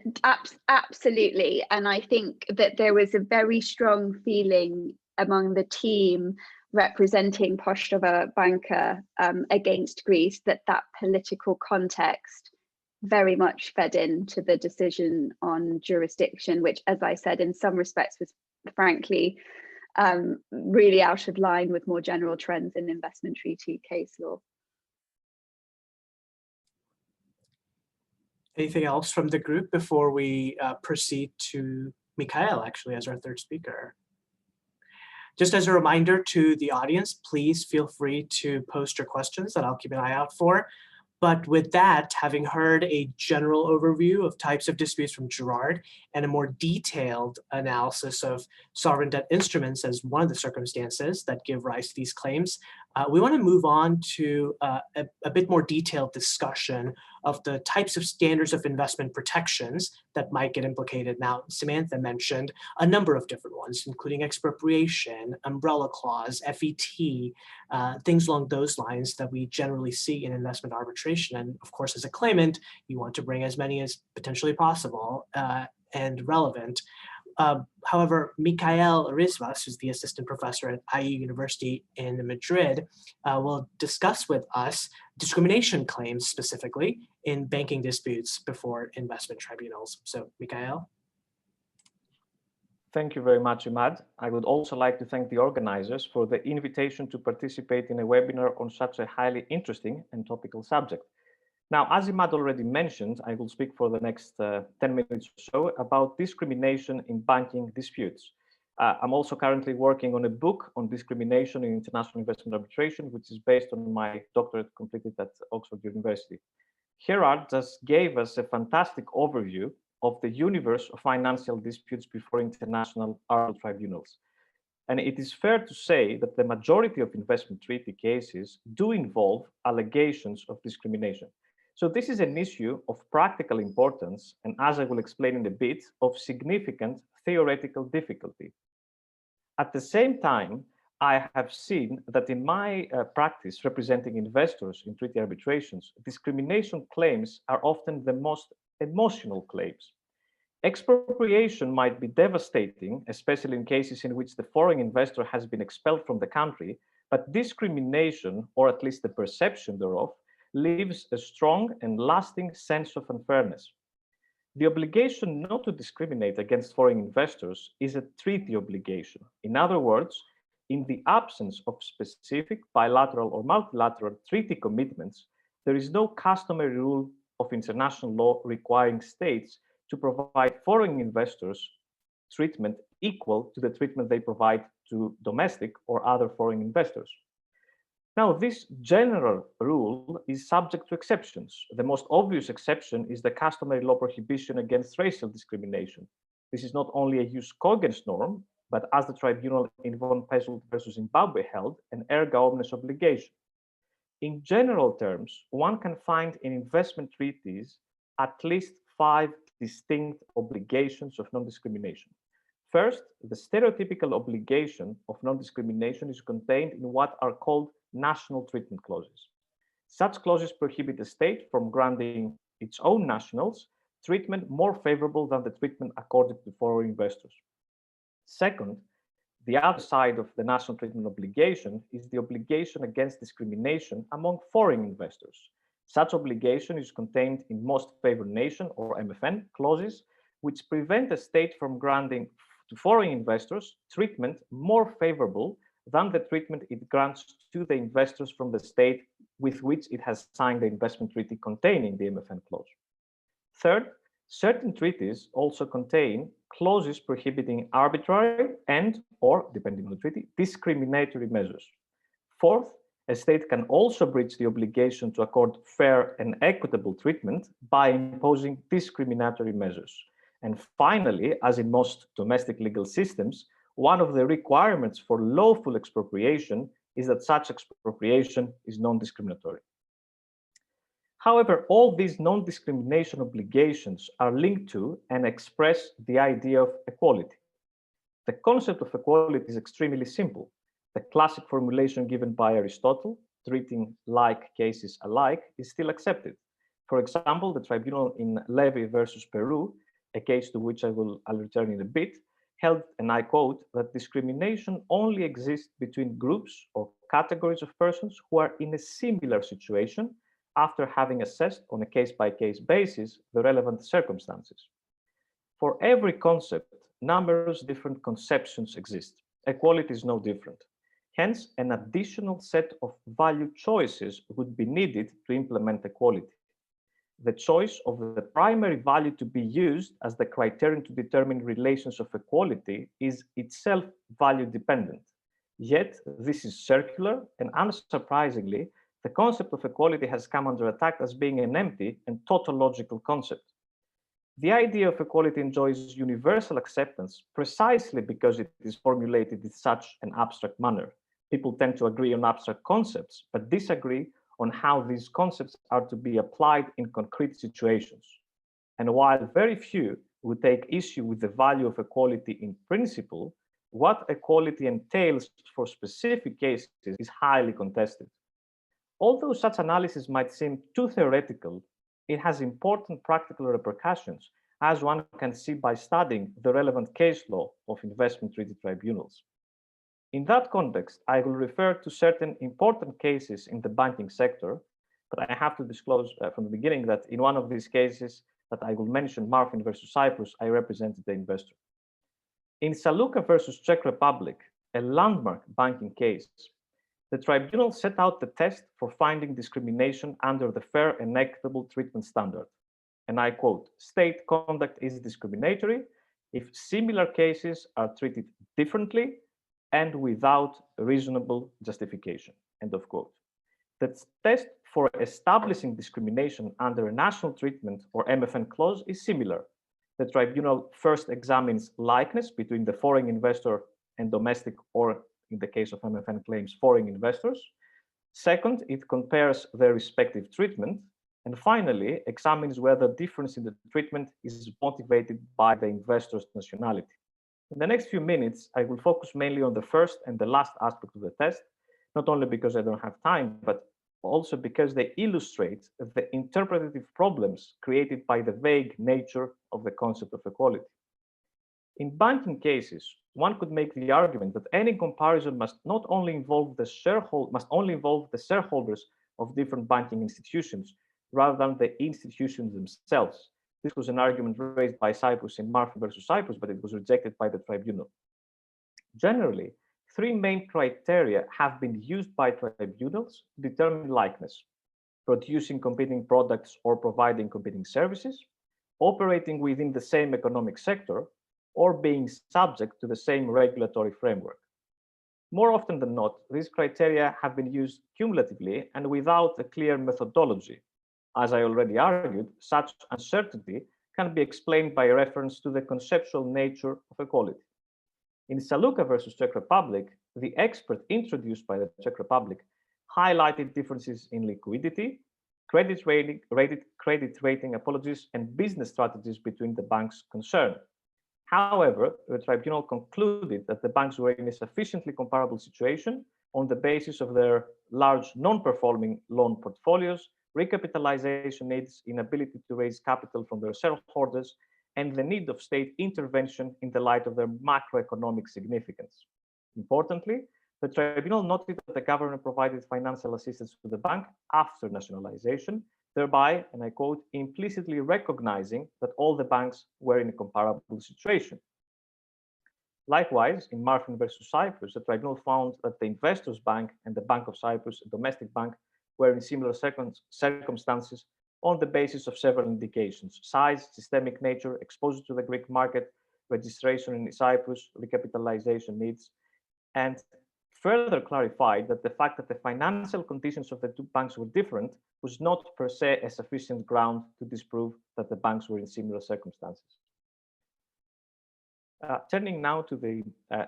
absolutely. And I think that there was a very strong feeling among the team representing Postova Banka against Greece that political context very much fed into the decision on jurisdiction, which, as I said, in some respects was frankly really out of line with more general trends in investment treaty case law. Anything else from the group before we proceed to Michail, actually, as our third speaker? Just as a reminder to the audience, please feel free to post your questions that I'll keep an eye out for. But with that, having heard a general overview of types of disputes from Gerard and a more detailed analysis of sovereign debt instruments as one of the circumstances that give rise to these claims, we want to move on to a bit more detailed discussion of the types of standards of investment protections that might get implicated. Now, Samantha mentioned a number of different ones, including expropriation, umbrella clause, FET, things along those lines that we generally see in investment arbitration. And of course, as a claimant, you want to bring as many as potentially possible and relevant. However, Michail Risvas, who's the assistant professor at IU University in Madrid, will discuss with us discrimination claims specifically in banking disputes before investment tribunals. So, Michail. Thank you very much, Imad. I would also like to thank the organizers for the invitation to participate in a webinar on such a highly interesting and topical subject. Now, as Imad already mentioned, I will speak for the next 10 minutes or so about discrimination in banking disputes. I'm also currently working on a book on discrimination in international investment arbitration, which is based on my doctorate completed at Oxford University. Gerard just gave us a fantastic overview of the universe of financial disputes before international arbitral tribunals. And it is fair to say that the majority of investment treaty cases do involve allegations of discrimination. So this is an issue of practical importance, and as I will explain in a bit, of significant theoretical difficulty. At the same time, I have seen that in my practice representing investors in treaty arbitrations, discrimination claims are often the most emotional claims. Expropriation might be devastating, especially in cases in which the foreign investor has been expelled from the country, but discrimination, or at least the perception thereof, leaves a strong and lasting sense of unfairness. The obligation not to discriminate against foreign investors is a treaty obligation. In other words, in the absence of specific bilateral or multilateral treaty commitments, there is no customary rule of international law requiring states to provide foreign investors treatment equal to the treatment they provide to domestic or other foreign investors. Now, this general rule is subject to exceptions. The most obvious exception is the customary law prohibition against racial discrimination. This is not only a jus cogens norm, but as the tribunal in von Pesselt versus Zimbabwe held, an erga omnes obligation. In general terms, one can find in investment treaties at least 5 distinct obligations of non-discrimination. First, the stereotypical obligation of non-discrimination is contained in what are called national treatment clauses. Such clauses prohibit a state from granting its own nationals treatment more favorable than the treatment accorded to foreign investors. Second, the other side of the national treatment obligation is the obligation against discrimination among foreign investors. Such obligation is contained in most favored nation or MFN clauses, which prevent a state from granting to foreign investors treatment more favorable than the treatment it grants to the investors from the state with which it has signed the investment treaty containing the MFN clause. Third, certain treaties also contain clauses prohibiting arbitrary and, or depending on the treaty, discriminatory measures. Fourth, a state can also breach the obligation to accord fair and equitable treatment by imposing discriminatory measures. And finally, as in most domestic legal systems, one of the requirements for lawful expropriation is that such expropriation is non-discriminatory. However, all these non-discrimination obligations are linked to and express the idea of equality. The concept of equality is extremely simple. The classic formulation given by Aristotle, treating like cases alike, is still accepted. For example, the tribunal in Levy versus Peru, a case to which I'll return in a bit, held, and I quote, that discrimination only exists between groups or categories of persons who are in a similar situation after having assessed on a case-by-case basis the relevant circumstances. For every concept, numerous different conceptions exist. Equality is no different. Hence, an additional set of value choices would be needed to implement equality. The choice of the primary value to be used as the criterion to determine relations of equality is itself value dependent. Yet, this is circular, and unsurprisingly, the concept of equality has come under attack as being an empty and tautological concept. The idea of equality enjoys universal acceptance precisely because it is formulated in such an abstract manner. People tend to agree on abstract concepts, but disagree on how these concepts are to be applied in concrete situations. And while very few would take issue with the value of equality in principle, what equality entails for specific cases is highly contested. Although such analysis might seem too theoretical, it has important practical repercussions, as one can see by studying the relevant case law of investment treaty tribunals. In that context, I will refer to certain important cases in the banking sector, but I have to disclose from the beginning that in one of these cases that I will mention, Martin versus Cyprus, I represented the investor. In Saluka versus Czech Republic, a landmark banking case, the tribunal set out the test for finding discrimination under the fair and equitable treatment standard. And I quote, "State conduct is discriminatory if similar cases are treated differently and without reasonable justification," end of quote. The test for establishing discrimination under a national treatment or MFN clause is similar. The tribunal first examines likeness between the foreign investor and domestic, or in the case of MFN claims, foreign investors. Second, it compares their respective treatment. And finally, examines whether difference in the treatment is motivated by the investor's nationality. In the next few minutes, I will focus mainly on the first and the last aspect of the test, not only because I don't have time, but also because they illustrate the interpretative problems created by the vague nature of the concept of equality. In banking cases, one could make the argument that any comparison must not only involve the shareholders of different banking institutions, rather than the institutions themselves. This was an argument raised by Cyprus in Martin versus Cyprus, but it was rejected by the tribunal. Generally, three main criteria have been used by tribunals to determine likeness: producing competing products or providing competing services, operating within the same economic sector, or being subject to the same regulatory framework. More often than not, these criteria have been used cumulatively and without a clear methodology. As I already argued, such uncertainty can be explained by reference to the conceptual nature of equality. In Saluka versus Czech Republic, the expert introduced by the Czech Republic highlighted differences in liquidity, credit rating, and business strategies between the banks concerned. However, the tribunal concluded that the banks were in a sufficiently comparable situation on the basis of their large non-performing loan portfolios, recapitalization needs, inability to raise capital from their shareholders, and the need of state intervention in the light of their macroeconomic significance. Importantly, the tribunal noted that the government provided financial assistance to the bank after nationalization, thereby, and I quote, implicitly recognizing that all the banks were in a comparable situation. Likewise, in Martin versus Cyprus, the tribunal found that the Investors Bank and the Bank of Cyprus, a domestic bank, were in similar circumstances on the basis of several indications: size, systemic nature, exposure to the Greek market, registration in Cyprus, recapitalization needs, and further clarified that the fact that the financial conditions of the two banks were different was not per se a sufficient ground to disprove that the banks were in similar circumstances. Turning now to the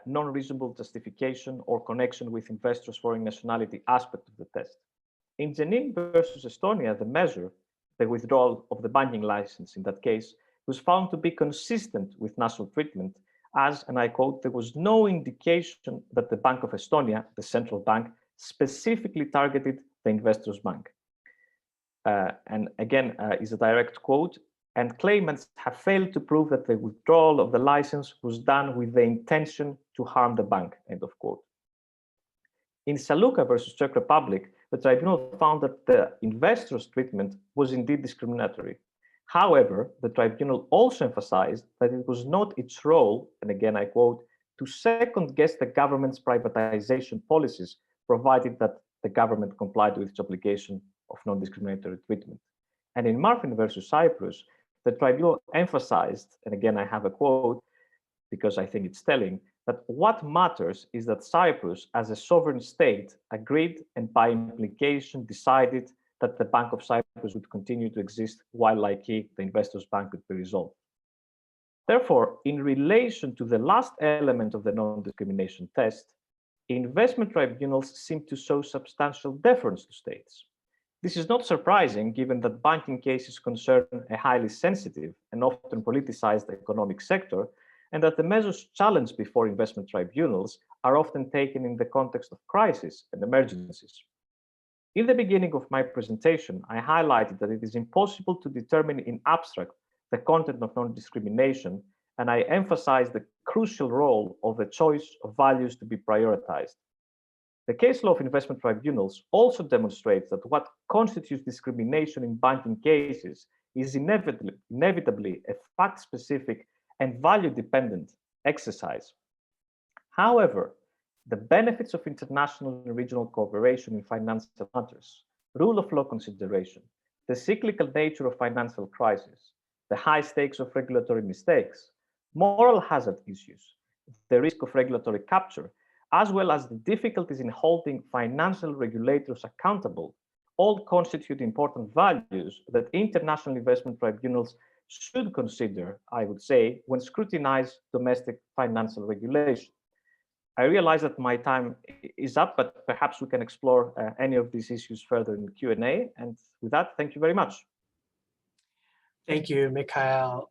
non-reasonable justification or connection with investors' foreign nationality aspect of the test. In Janin versus Estonia, the measure, the withdrawal of the banking license in that case, was found to be consistent with national treatment as, and I quote, there was no indication that the Bank of Estonia, the central bank, specifically targeted the investors' bank. And again, is a direct quote, and claimants have failed to prove that the withdrawal of the license was done with the intention to harm the bank, end of quote. In Saluka versus Czech Republic, the tribunal found that the investors' treatment was indeed discriminatory. However, the tribunal also emphasized that it was not its role, and again I quote, to second-guess the government's privatization policies, provided that the government complied with its obligation of non-discriminatory treatment. And in Martin versus Cyprus, the tribunal emphasized, and again I have a quote, because I think it's telling, that what matters is that Cyprus, as a sovereign state, agreed and by implication decided that the Bank of Cyprus would continue to exist while, like the Investors' Bank, would be resolved. Therefore, in relation to the last element of the non-discrimination test, investment tribunals seem to show substantial deference to states. This is not surprising, given that banking cases concern a highly sensitive and often politicized economic sector, and that the measures challenged before investment tribunals are often taken in the context of crisis and emergencies. In the beginning of my presentation, I highlighted that it is impossible to determine in abstract the content of non-discrimination, and I emphasized the crucial role of the choice of values to be prioritized. The case law of investment tribunals also demonstrates that what constitutes discrimination in banking cases is inevitably a fact-specific and value-dependent exercise. However, the benefits of international and regional cooperation in financial matters, rule of law consideration, the cyclical nature of financial crisis, the high stakes of regulatory mistakes, moral hazard issues, the risk of regulatory capture, as well as the difficulties in holding financial regulators accountable, all constitute important values that international investment tribunals should consider, I would say, when scrutinize domestic financial regulation. I realize that my time is up, but perhaps we can explore any of these issues further in Q&A. And with that, thank you very much. Thank you, Michail.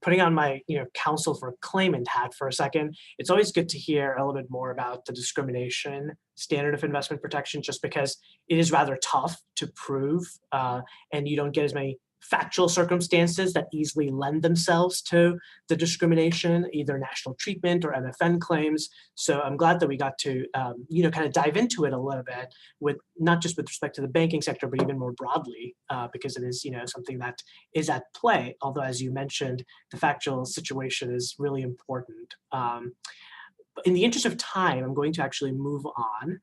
Putting on my counsel for claimant hat for a second, it's always good to hear a little bit more about the discrimination standard of investment protection, just because it is rather tough to prove, and you don't get as many factual circumstances that easily lend themselves to the discrimination, either national treatment or MFN claims. So I'm glad that we got to, kind of dive into it a little bit, with not just with respect to the banking sector, but even more broadly, because it is, something that is at play. Although, as you mentioned, the factual situation is really important. But in the interest of time, I'm going to actually move on.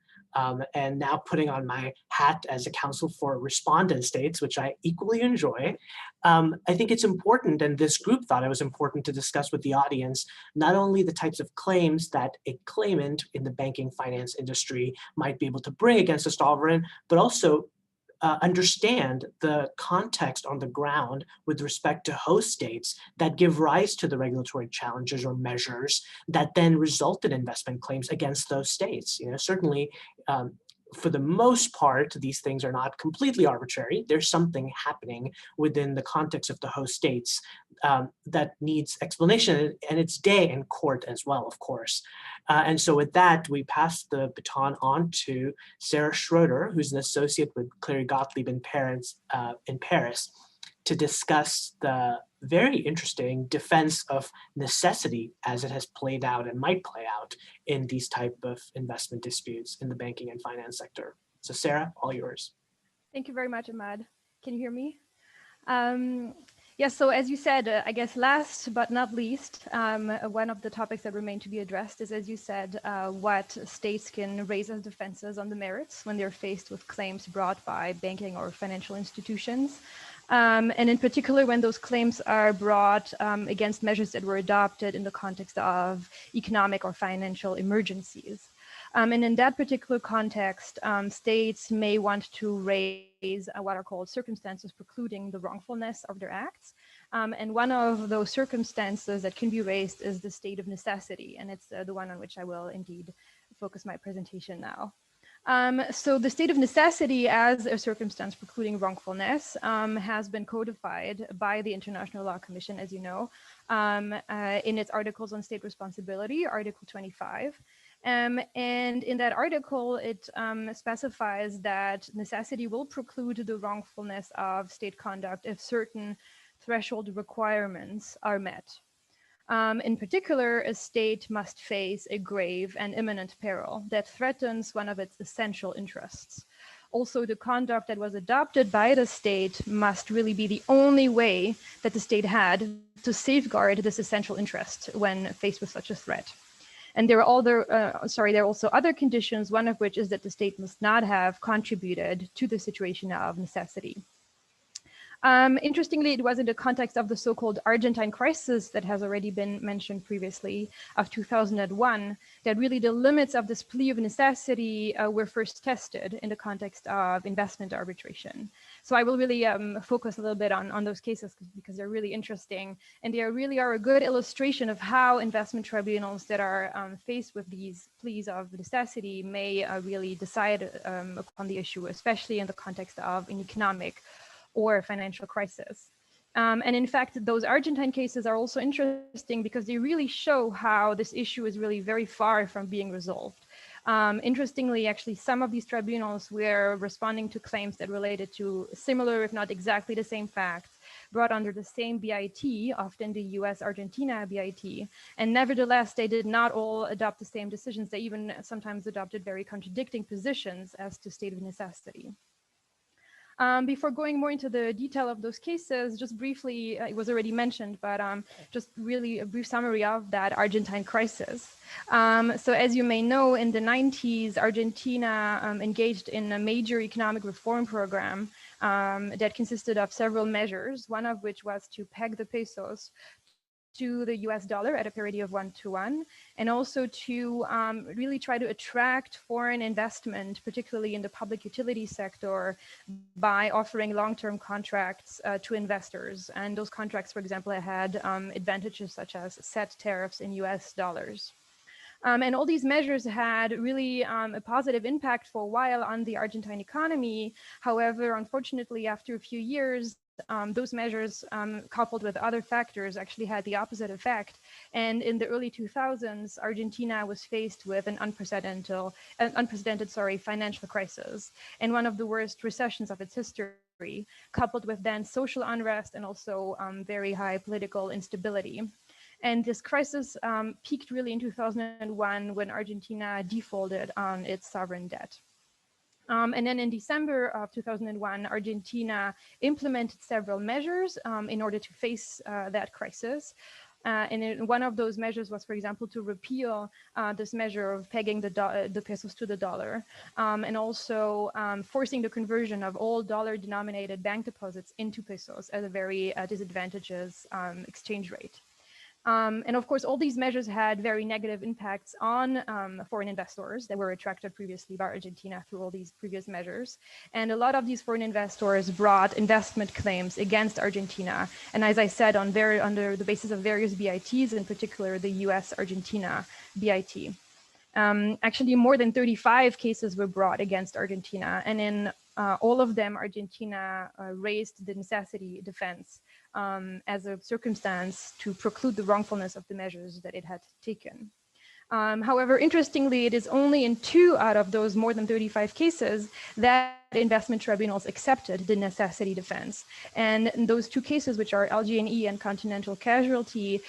And now putting on my hat as a counsel for respondent states, which I equally enjoy, I think it's important, and this group thought it was important to discuss with the audience, not only the types of claims that a claimant in the banking finance industry might be able to bring against a sovereign, but also understand the context on the ground with respect to host states that give rise to the regulatory challenges or measures that then result in investment claims against those states. Certainly, for the most part, these things are not completely arbitrary. There's something happening within the context of the host states that needs explanation, and it's day in court as well, of course. And so with that, we pass the baton on to Sarah Schröder, who's an associate with Clary Gottlieb in Paris, to discuss the very interesting defense of necessity as it has played out and might play out in these type of investment disputes in the banking and finance sector. So Sarah, all yours. Thank you very much, Ahmad. Can you hear me? Yes, so as you said, I guess last but not least, one of the topics that remain to be addressed is, as you said, what states can raise as defenses on the merits when they're faced with claims brought by banking or financial institutions. And in particular, when those claims are brought against measures that were adopted in the context of economic or financial emergencies. And in that particular context, states may want to raise what are called circumstances precluding the wrongfulness of their acts. And one of those circumstances that can be raised is the state of necessity. And it's the one on which I will indeed focus my presentation now. So the state of necessity as a circumstance precluding wrongfulness has been codified by the International Law Commission, as you know, in its articles on state responsibility, Article 25. And in that article, it specifies that necessity will preclude the wrongfulness of state conduct if certain threshold requirements are met. In particular, a state must face a grave and imminent peril that threatens one of its essential interests. Also, the conduct that was adopted by the state must really be the only way that the state had to safeguard this essential interest when faced with such a threat. And there are also other conditions, one of which is that the state must not have contributed to the situation of necessity. Interestingly, it was in the context of the so-called Argentine crisis that has already been mentioned previously of 2001 that really the limits of this plea of necessity were first tested in the context of investment arbitration. So I will really focus a little bit on those cases because they're really interesting, and they really are a good illustration of how investment tribunals that are faced with these pleas of necessity may really decide upon the issue, especially in the context of an economic or financial crisis. And in fact, those Argentine cases are also interesting because they really show how this issue is really very far from being resolved. Interestingly, actually, some of these tribunals were responding to claims that related to similar, if not exactly the same facts, brought under the same BIT, often the US-Argentina BIT, and nevertheless, they did not all adopt the same decisions. They even sometimes adopted very contradicting positions as to state of necessity. Before going more into the detail of those cases, just briefly, it was already mentioned, but just really a brief summary of that Argentine crisis. So as you may know, in the 90s, Argentina engaged in a major economic reform program that consisted of several measures, one of which was to peg the pesos to the US dollar at a parity of 1-to-1, and also to really try to attract foreign investment, particularly in the public utility sector, by offering long-term contracts to investors. And those contracts, for example, had advantages such as set tariffs in US dollars. And all these measures had really a positive impact for a while on the Argentine economy. However, unfortunately, after a few years, those measures, coupled with other factors, actually had the opposite effect. And in the early 2000s, Argentina was faced with an unprecedented financial crisis and one of the worst recessions of its history, coupled with then social unrest and also very high political instability. And this crisis peaked really in 2001 when Argentina defaulted on its sovereign debt. And then in December of 2001, Argentina implemented several measures in order to face that crisis. And one of those measures was, for example, to repeal this measure of pegging the pesos to the dollar, and also forcing the conversion of all dollar-denominated bank deposits into pesos at a very disadvantageous exchange rate. And of course, all these measures had very negative impacts on foreign investors that were attracted previously by Argentina through all these previous measures. And a lot of these foreign investors brought investment claims against Argentina. And as I said, under the basis of various BITs, in particular, the US-Argentina BIT. Actually, more than 35 cases were brought against Argentina. And in all of them, Argentina raised the necessity defense as a circumstance to preclude the wrongfulness of the measures that it had taken. However, interestingly, it is only in 2 out of those more than 35 cases that investment tribunals accepted the necessity defense. And in those 2 cases, which are LG&E and Continental Casualty,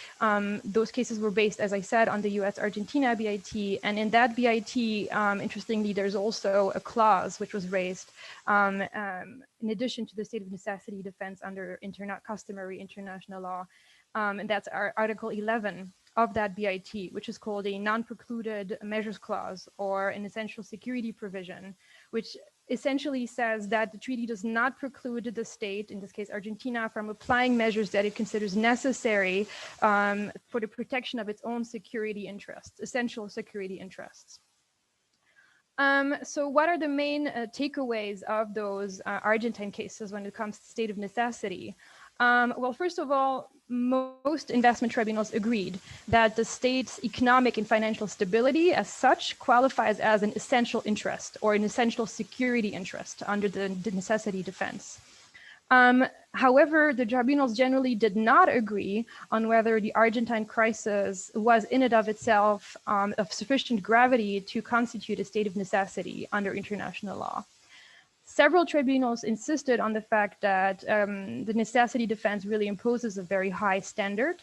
those cases were based, as I said, on the US-Argentina BIT. And in that BIT, interestingly, there's also a clause which was raised in addition to the state of necessity defense under customary international law. And that's our Article 11 of that BIT, which is called a non-precluded measures clause or an essential security provision, which essentially says that the treaty does not preclude the state, in this case Argentina, from applying measures that it considers necessary for the protection of its own security interests, essential security interests. So what are the main takeaways of those Argentine cases when it comes to state of necessity? Well, first of all, most investment tribunals agreed that the state's economic and financial stability as such qualifies as an essential interest or an essential security interest under the necessity defense. However, the tribunals generally did not agree on whether the Argentine crisis was in and of itself of sufficient gravity to constitute a state of necessity under international law. Several tribunals insisted on the fact that the necessity defense really imposes a very high standard.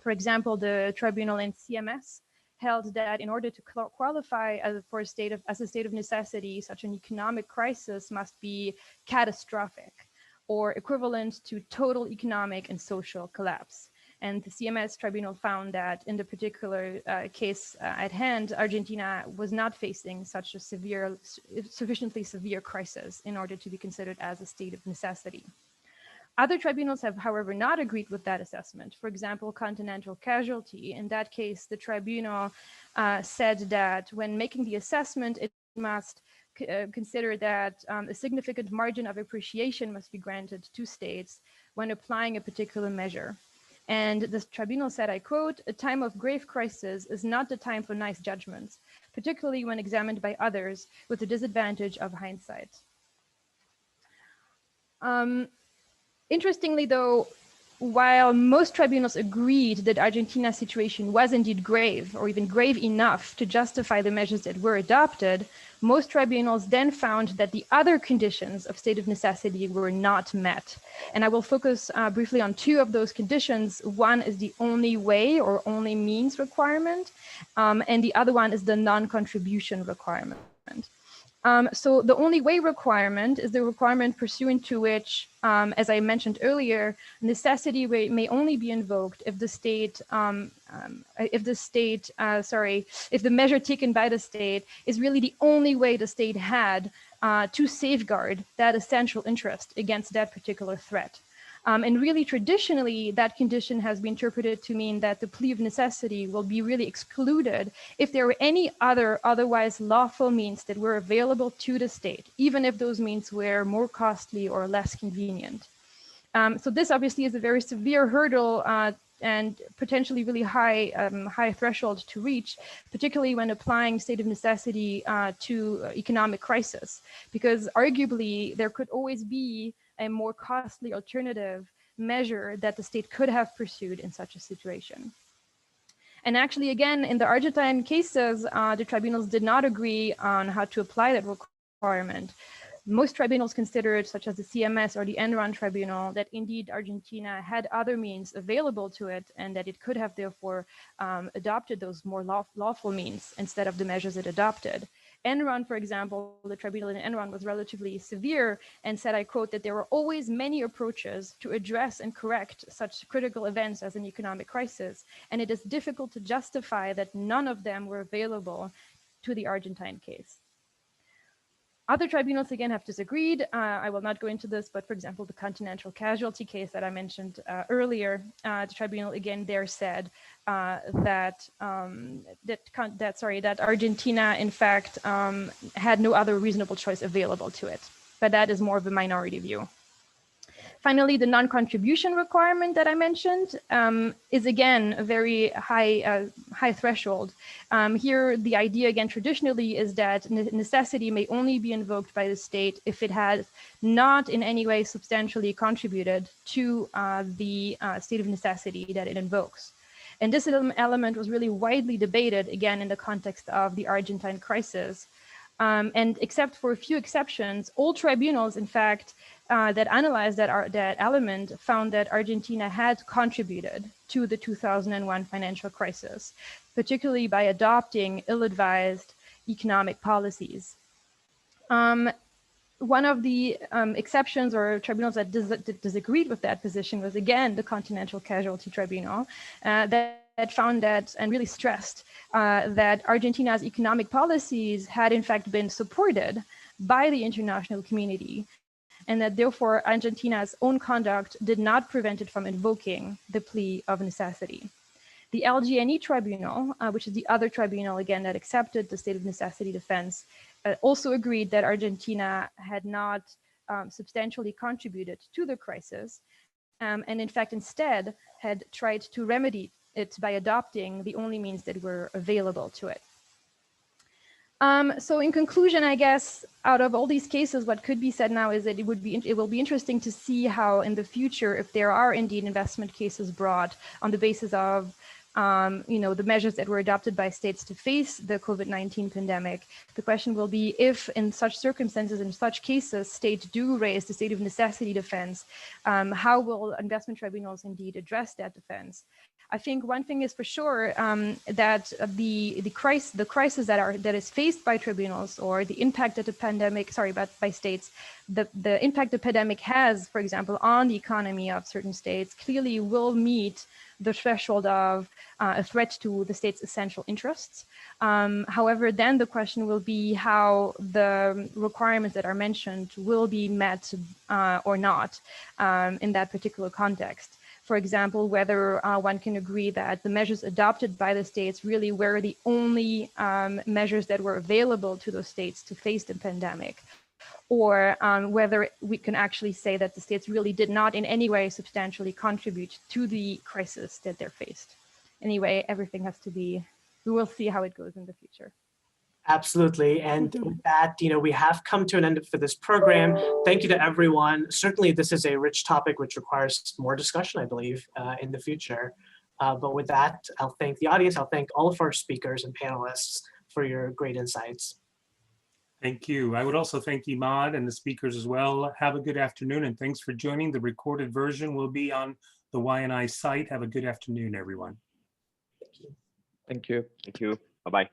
For example, the tribunal in CMS held that in order to qualify as a state of necessity, such an economic crisis must be catastrophic or equivalent to total economic and social collapse. And the CMS tribunal found that in the particular case at hand, Argentina was not facing such a sufficiently severe crisis in order to be considered as a state of necessity. Other tribunals have, however, not agreed with that assessment. For example, continental casualty. In that case, the tribunal said that when making the assessment, it must consider that a significant margin of appreciation must be granted to states when applying a particular measure. And the tribunal said, I quote, "A time of grave crisis is not the time for nice judgments, particularly when examined by others with the disadvantage of hindsight." Interestingly, though, while most tribunals agreed that Argentina's situation was indeed grave, or even grave enough to justify the measures that were adopted, most tribunals then found that the other conditions of state of necessity were not met. And I will focus briefly on two of those conditions. One is the only way or only means requirement, and the other one is the non-contribution requirement. So the only way requirement is the requirement pursuant to which, as I mentioned earlier, necessity may only be invoked if the state, if the measure taken by the state is really the only way the state had to safeguard that essential interest against that particular threat. And really, traditionally, that condition has been interpreted to mean that the plea of necessity will be really excluded if there were any otherwise lawful means that were available to the state, even if those means were more costly or less convenient. So this obviously is a very severe hurdle and potentially really high threshold to reach, particularly when applying state of necessity to economic crisis, because arguably there could always be a more costly alternative measure that the state could have pursued in such a situation. And actually, again, in the Argentine cases, the tribunals did not agree on how to apply that requirement. Most tribunals considered, such as the CMS or the Enron tribunal, that indeed Argentina had other means available to it and that it could have therefore adopted those more lawful means instead of the measures it adopted. Enron, for example, the tribunal in Enron was relatively severe and said, I quote, that there were always many approaches to address and correct such critical events as an economic crisis, and it is difficult to justify that none of them were available to the Argentine case. Other tribunals, again, have disagreed. I will not go into this, but for example, the continental casualty case that I mentioned earlier, the tribunal again there said that Argentina, in fact, had no other reasonable choice available to it. But that is more of a minority view. Finally, the non-contribution requirement that I mentioned is again a very high threshold. Here, the idea again traditionally is that necessity may only be invoked by the state if it has not in any way substantially contributed to the state of necessity that it invokes. And this element was really widely debated again in the context of the Argentine crisis. And except for a few exceptions, all tribunals, in fact, that analyzed that element found that Argentina had contributed to the 2001 financial crisis, particularly by adopting ill-advised economic policies. One of the exceptions or tribunals that disagreed with that position was, again, the Continental Casualty Tribunal that found that and really stressed that Argentina's economic policies had in fact been supported by the international community, and that therefore Argentina's own conduct did not prevent it from invoking the plea of necessity. The LGNE tribunal, which is the other tribunal again that accepted the state of necessity defense, also agreed that Argentina had not substantially contributed to the crisis, and in fact instead had tried to remedy it by adopting the only means that were available to it. So in conclusion, I guess, out of all these cases, what could be said now is that it will be interesting to see how in the future, if there are indeed investment cases brought on the basis of the measures that were adopted by states to face the COVID-19 pandemic. The question will be if in such circumstances, in such cases, states do raise the state of necessity defense, how will investment tribunals indeed address that defense? I think one thing is for sure that the crisis that is faced by tribunals, or the impact that the pandemic, by states, the impact the pandemic has, for example, on the economy of certain states, clearly will meet the threshold of a threat to the state's essential interests. However, then the question will be how the requirements that are mentioned will be met or not in that particular context. For example, whether one can agree that the measures adopted by the states really were the only measures that were available to those states to face the pandemic, or whether we can actually say that the states really did not in any way substantially contribute to the crisis that they're faced. Anyway, everything has to be, we will see how it goes in the future. Absolutely. And with that, we have come to an end for this program. Thank you to everyone. Certainly, this is a rich topic which requires more discussion, I believe, in the future. But with that, I'll thank the audience. I'll thank all of our speakers and panelists for your great insights. Thank you. I would also thank Imad and the speakers as well. Have a good afternoon, and thanks for joining. The recorded version will be on the YNI site. Have a good afternoon, everyone. Thank you. Thank you. Bye-bye.